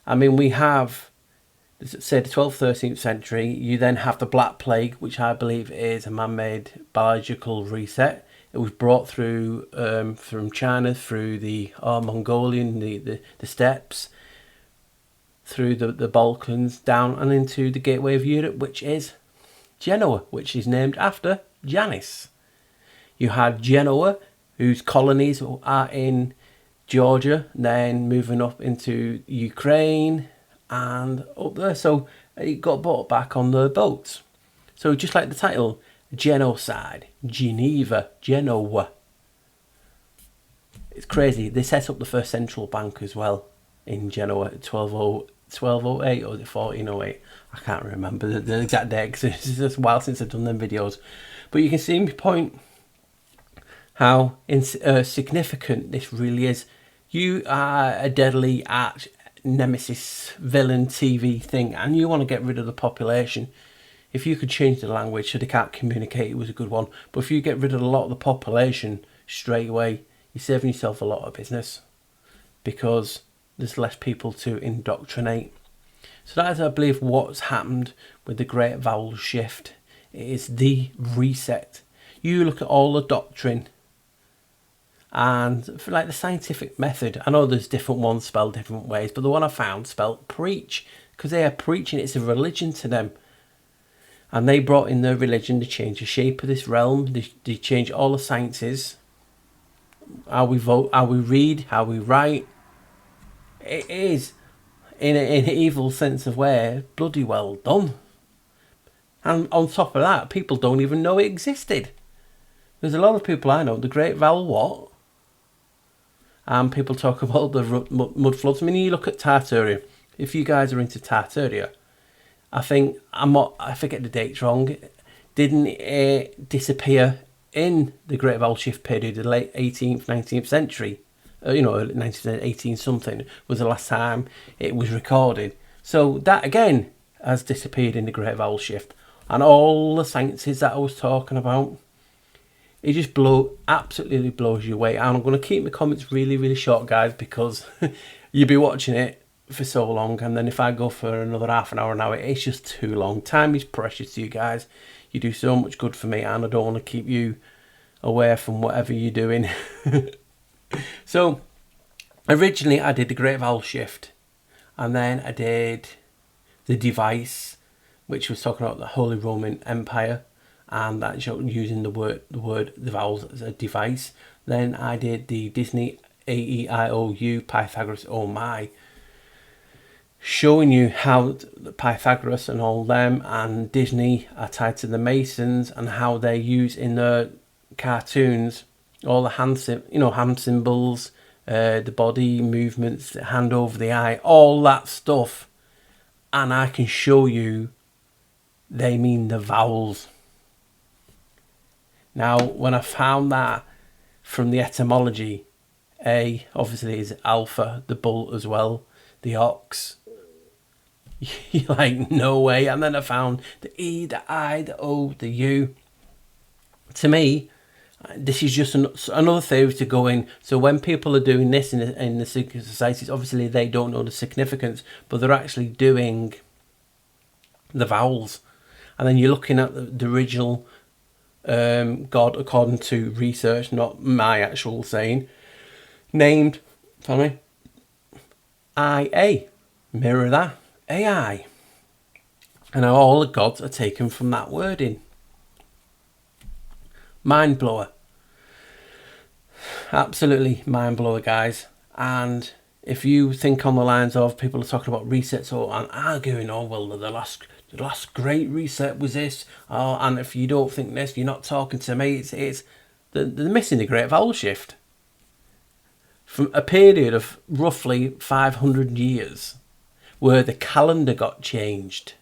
I mean, we have, say, the 12th, 13th century. You then have the Black Plague, which I believe is a man-made biological reset. It was brought through from China, through the Mongolian, the steppes, through the Balkans, down and into the gateway of Europe, which is Genoa, which is named after Janus. You had Genoa, whose colonies are in Georgia, then moving up into Ukraine and up there. So it got brought back on the boats. So just like the title, genocide, Geneva, Genoa. It's crazy. They set up the first central bank as well in Genoa at 1208 or was it 1408? I can't remember the exact date because it's just a while since I've done them videos. But you can see my point, how significant this really is. You are a deadly arch nemesis villain TV thing and you want to get rid of the population. If you could change the language so they can't communicate, it was a good one. But if you get rid of a lot of the population straight away, you're saving yourself a lot of business because there's less people to indoctrinate. So that is, I believe, what's happened with the Great Vowel Shift. It is the reset. You look at all the doctrine and for like the scientific method, I know there's different ones spelled different ways, but the one I found spelled preach because they are preaching. It's a religion to them. And they brought in their religion to change the shape of this realm. They changed all the sciences. How we vote, how we read, how we write. It is, in an evil sense of way, bloody well done. And on top of that, people don't even know it existed. There's a lot of people I know, the Great Vowel what? And people talk about the mud floods. I mean, you look at Tartaria. If you guys are into Tartaria, I think, I forget the dates wrong, didn't it disappear in the Great Vowel Shift period, the late 18th, 19th century? 1918 something was the last time it was recorded. So that again has disappeared in the Great Vowel Shift. And all the sciences that I was talking about, it just absolutely blows you away. And I'm going to keep my comments really, really short, guys, because you'll be watching it for so long. And then if I go for another half an hour, it's just too long. Time is precious to you guys. You do so much good for me, and I don't want to keep you away from whatever you're doing. So originally I did the Great Vowel Shift, and then I did the device, which was talking about the Holy Roman Empire, and that's using the vowels as a device. Then I did the Disney A-E-I-O-U, Pythagoras, oh my, showing you how the Pythagoras and all them and Disney are tied to the Masons and how they use in their cartoons all the hand symbols, the body movements, the hand over the eye, all that stuff. And I can show you they mean the vowels. Now, when I found that from the etymology, A obviously is alpha, the bull as well, the ox. You're like, no way. And then I found the E, the I, the O, the U. To me, this is just another theory to go in. So when people are doing this in the secret societies, obviously they don't know the significance, but they're actually doing the vowels. And then you're looking at the original God, according to research, not my actual saying, named, IA. Mirror that, AI. And all the gods are taken from that wording. Mind blower. Absolutely mind blower, guys. And if you think on the lines of people are talking about resets and arguing, oh well, the last great reset was this, and if you don't think this, you're not talking to me. They're missing the Great Vowel Shift from a period of roughly 500 years where the calendar got changed.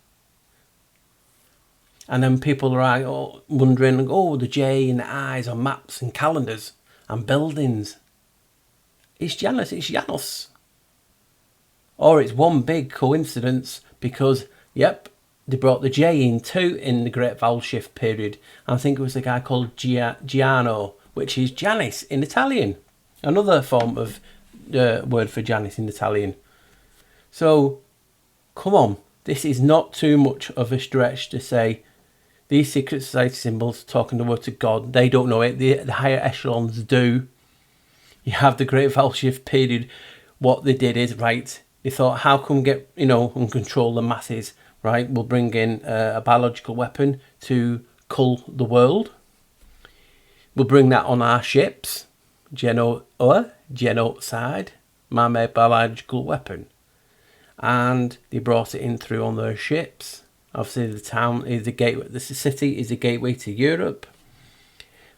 And then people are wondering, the J and the I's on maps and calendars and buildings. It's Janus. Or it's one big coincidence because, yep, they brought the J in too in the Great Vowel Shift period. And I think it was a guy called Giano, which is Janus in Italian. Another form of word for Janus in Italian. So, come on. This is not too much of a stretch to say these secret society symbols talking the word to God. They don't know it. The higher echelons do. You have the Great Vowel Shift period. What they did is, right, they thought, how can we get, and control the masses, right? We'll bring in a biological weapon to cull the world. We'll bring that on our ships. Genocide, man-made biological weapon. And they brought it in through on their ships. Obviously, the town is the gateway. The city is the gateway to Europe.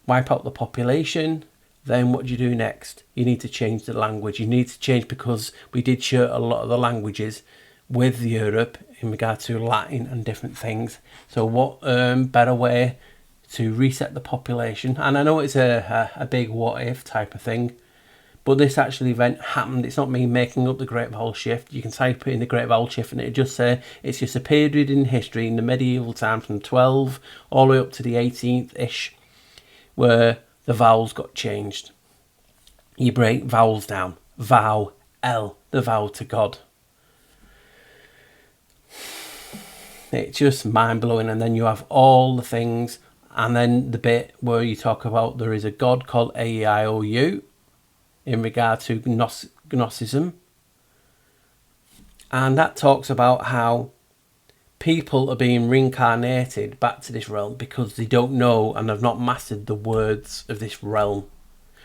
Wipe out the population. Then what do you do next? You need to change the language. You need to change because we did share a lot of the languages with Europe in regard to Latin and different things. So what better way to reset the population? And I know it's a big what if type of thing, but this actual event happened. It's not me making up the Great Vowel Shift. You can type in the Great Vowel Shift and it just say it's just a period in history in the medieval time from 12 all the way up to the 18th-ish where the vowels got changed. You break vowels down. Vowel, the vow to God. It's just mind-blowing. And then you have all the things, and then the bit where you talk about there is a God called AEIOU in regard to Gnosticism, and that talks about how people are being reincarnated back to this realm because they don't know and have not mastered the words of this realm.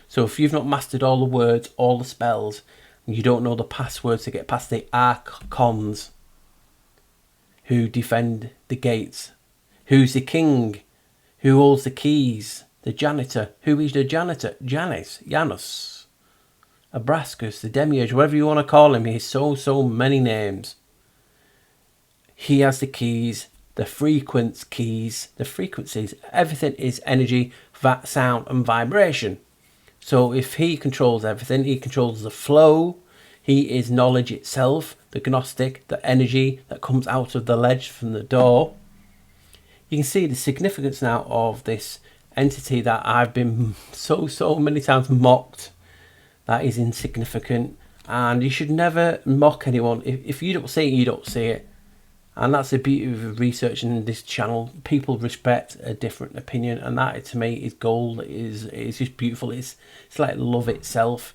So if you've not mastered all the words, all the spells, and you don't know the passwords to get past the archons who defend the gates, who's the king, who holds the keys, the janitor, who is the janitor, Janus, Abrascus, the demiurge, whatever you want to call him, he has so many names. He has the keys, the frequencies, everything is energy, sound and vibration. So if he controls everything, he controls the flow, he is knowledge itself, the Gnostic, the energy that comes out of the ledge from the door. You can see the significance now of this entity that I've been so many times mocked. That is insignificant, and you should never mock anyone. If you don't see it, you don't see it. And that's the beauty of researching this channel. People respect a different opinion, and that to me is gold. It's just beautiful. It's like love itself.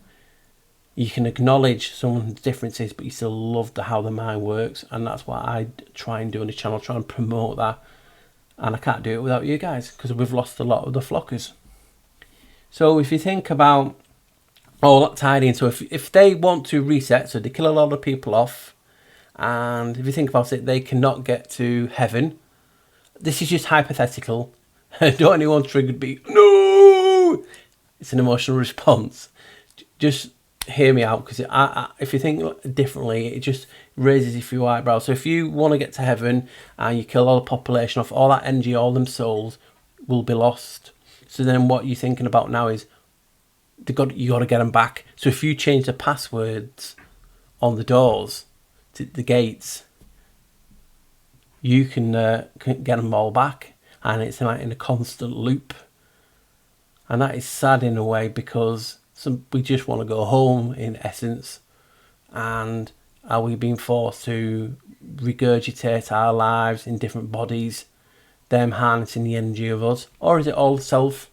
You can acknowledge someone's differences, but you still love how the mind works, and that's what I try and do on the channel. Try and promote that, and I can't do it without you guys because we've lost a lot of the flockers. So if you think about all that tied in, so if they want to reset, so they kill a lot of people off. And if you think about it, they cannot get to heaven. This is just hypothetical. Don't anyone triggered be, no! It's an emotional response. Just hear me out, because if you think differently, it just raises a few eyebrows. So if you want to get to heaven and you kill all the population off, all that energy, all them souls will be lost. So then what you're thinking about now is you got to get them back. So if you change the passwords on the doors, to the gates, you can get them all back, and it's like in a constant loop. And that is sad in a way, because we just want to go home in essence. And are we being forced to regurgitate our lives in different bodies, them harnessing the energy of us, or is it all self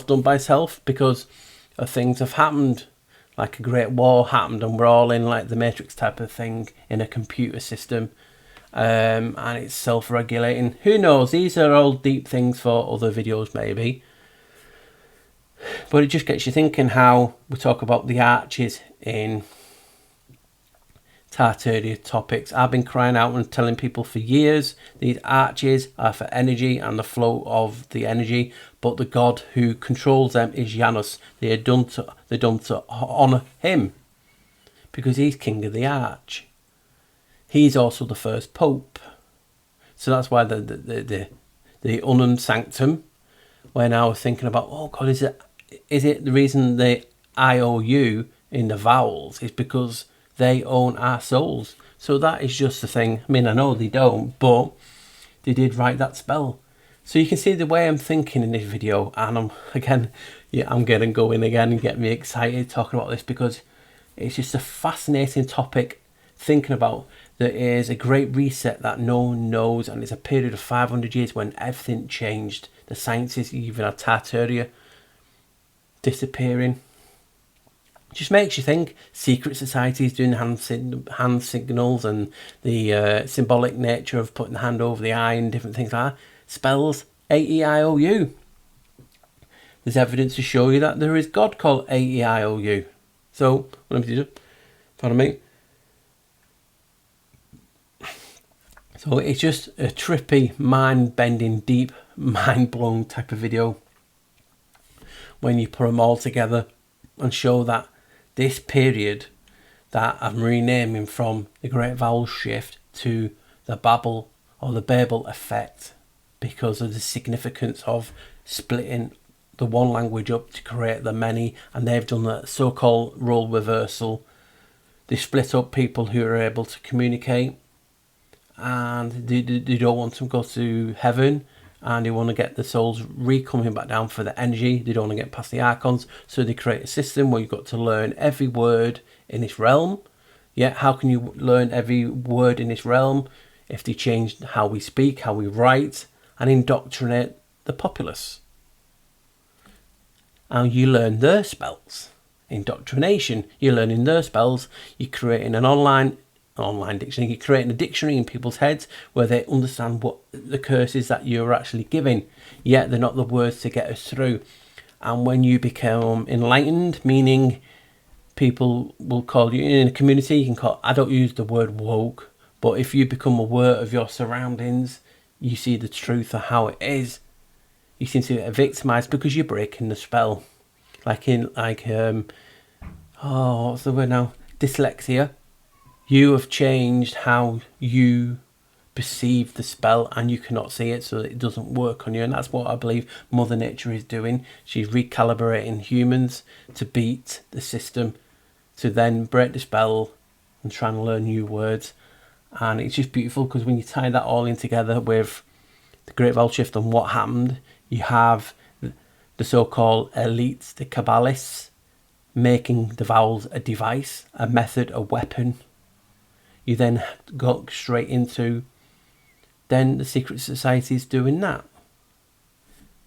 done by self because of things have happened? Like a great war happened and we're all in like the Matrix type of thing in a computer system, and it's self-regulating. Who knows? These are all deep things for other videos maybe. But it just gets you thinking how we talk about the arches in Tartaria topics. I've been crying out and telling people for years these arches are for energy and the flow of the energy, but the god who controls them is Janus. They're done to honour him because he's king of the arch. He's also the first pope, so that's why the unum sanctum. When I was thinking about, oh God, is it the reason the IOU in the vowels is because they own our souls? So that is just the thing. I mean, I know they don't, but they did write that spell. So you can see the way I'm thinking in this video, and I'm getting going again and getting me excited talking about this because it's just a fascinating topic thinking about. There is a great reset that no one knows, and it's a period of 500 years when everything changed. The sciences, even had Tartaria disappearing. Just makes you think. Secret societies doing hand signals and the symbolic nature of putting the hand over the eye and different things like that. Spells AEIOU. There's evidence to show you that there is God called AEIOU. So, what am I doing? Pardon me. So it's just a trippy, mind-bending, deep, mind-blown type of video when you put them all together and show that this period that I'm renaming from the Great Vowel Shift to the Babel or the Babel effect, because of the significance of splitting the one language up to create the many. And they've done the so-called role reversal. They split up people who are able to communicate, and they don't want to go to heaven, and they want to get the souls coming back down for the energy. They don't want to get past the archons, so they create a system where you've got to learn every word in this realm. Yeah, how can you learn every word in this realm if they changed how we speak, how we write, and indoctrinate the populace? And you learn their spells. Indoctrination, you're learning their spells. You're creating an online dictionary. You're creating a dictionary in people's heads where they understand what the curses that you're actually giving, yet they're not the words to get us through. And when you become enlightened, meaning people will call you in a community, you can call, I don't use the word woke, but if you become aware of your surroundings, you see the truth of how it is. You seem to get victimized because you're breaking the spell. What's the word now? Dyslexia. You have changed how you perceive the spell, and you cannot see it, so it doesn't work on you. And that's what I believe Mother Nature is doing. She's recalibrating humans to beat the system, to then break the spell and try and learn new words. And it's just beautiful, because when you tie that all in together with the Great Vowel Shift and what happened, you have the so-called elites, the Kabbalists, making the vowels a device, a method, a weapon. You then go straight into then the secret societies doing that.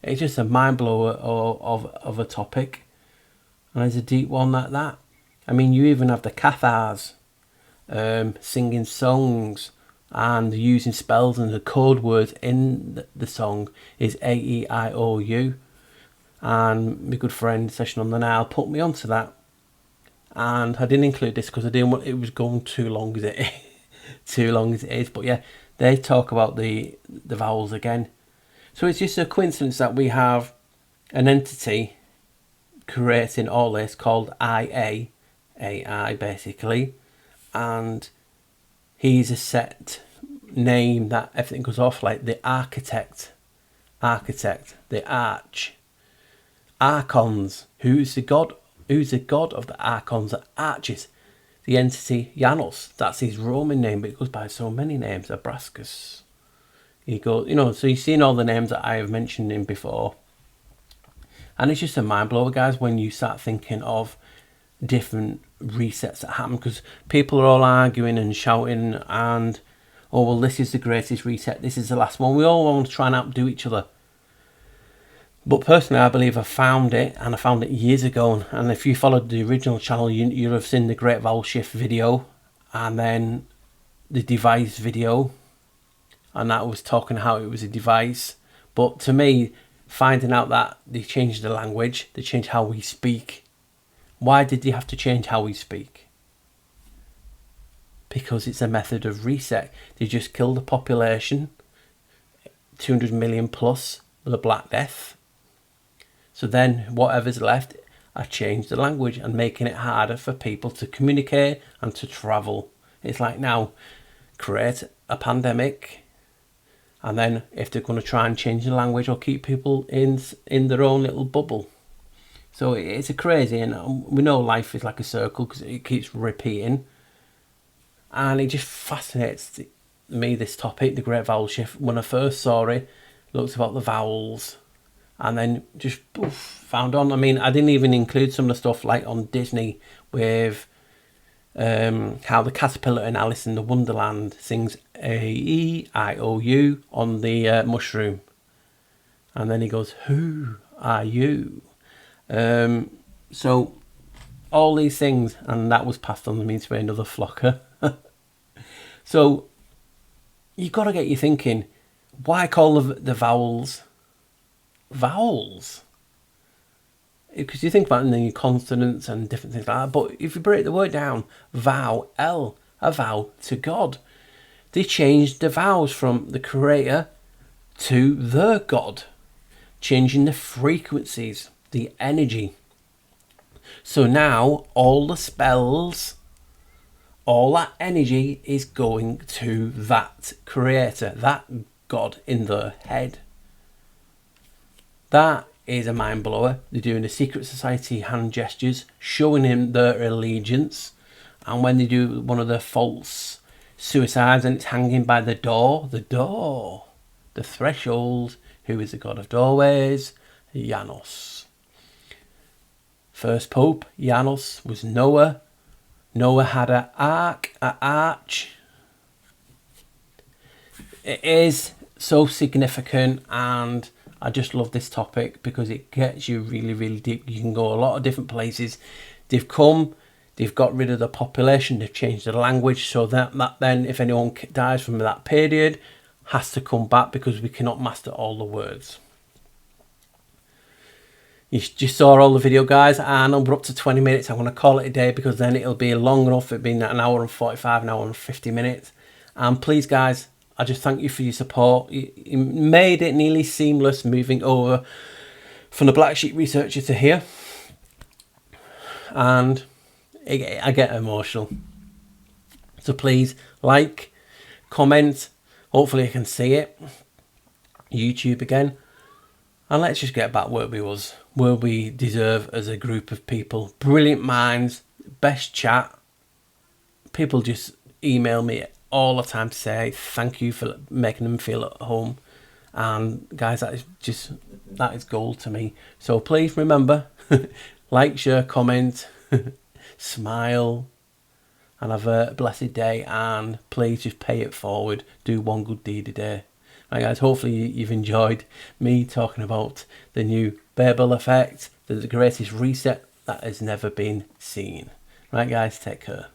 It's just a mind blower of a topic, and it's a deep one like that. I mean, you even have the Cathars singing songs and using spells, and the code words in the song is A-E-I-O-U. And my good friend Session on the Nile put me onto that, and I didn't include this because I didn't want it was going too long as it is. But yeah, they talk about the vowels again. So it's just a coincidence that we have an entity creating all this called AI basically, and he's a set name that everything goes off, like the architect, the archons. Who's the god of the archons, the arches? The entity Janus. That's his Roman name, but it goes by so many names. Abrascus. He goes, so you've seen all the names that I have mentioned him before. And it's just a mind blower, guys, when you start thinking of different resets that happen, because people are all arguing and shouting and, oh, well, this is the greatest reset, this is the last one. We all want to try and outdo each other. But personally, I believe I found it, and I found it years ago. And if you followed the original channel, you'll have seen the Great Vowel Shift video, and then the device video, and that was talking how it was a device. But to me, finding out that they changed the language, they changed how we speak. Why did they have to change how we speak? Because it's a method of reset. They just killed the population, 200 million plus, with a Black Death. So then whatever's left, I changed the language and making it harder for people to communicate and to travel. It's like now, create a pandemic, and then if they're going to try and change the language or keep people in their own little bubble. So it's a crazy, and we know life is like a circle because it keeps repeating. And it just fascinates me, this topic, the Great Vowel Shift. When I first saw it, looked about the vowels, and then just found on. I mean, I didn't even include some of the stuff like on Disney with how the caterpillar in Alice in the Wonderland sings A-E-I-O-U on the mushroom. And then he goes, who are you? So all these things, and that was passed on to me to another flocker. So you've got to get you thinking, why call the vowels vowels? Because you think about it, and then your consonants and different things like that. But if you break the word down, vowel, a vow to God. They changed the vowels from the creator to the God, changing the frequencies, the energy. So now all the spells all that energy is going to that creator, that God in their head. That is a mind blower. They're doing the secret society hand gestures, showing him their allegiance. And when they do one of the false suicides and it's hanging by the door, the threshold, who is the god of doorways? Janus. First pope, Janus, was Noah. Noah had an arch. It is so significant, and I just love this topic because it gets you really, really deep. You can go a lot of different places. They've got rid of the population, they've changed the language, so that then if anyone dies from that period, has to come back because we cannot master all the words. You just saw all the video, guys, and we're up to 20 minutes. I'm going to call it a day because then it'll be long enough. It'll be an hour and 45, an hour and 50 minutes. And please, guys, I just thank you for your support. You made it nearly seamless moving over from the Black Sheep researcher to here. And I get emotional. So please, like, comment. Hopefully I can see it. YouTube again. And let's just get back where we deserve as a group of people. Brilliant minds, best chat. People just email me all the time to say thank you for making them feel at home. And guys, that is gold to me. So please remember, like, share, comment, smile, and have a blessed day. And please just pay it forward. Do one good deed a day. Right, guys, hopefully you've enjoyed me talking about the new Babel effect, the greatest reset that has never been seen. Right, guys, take care.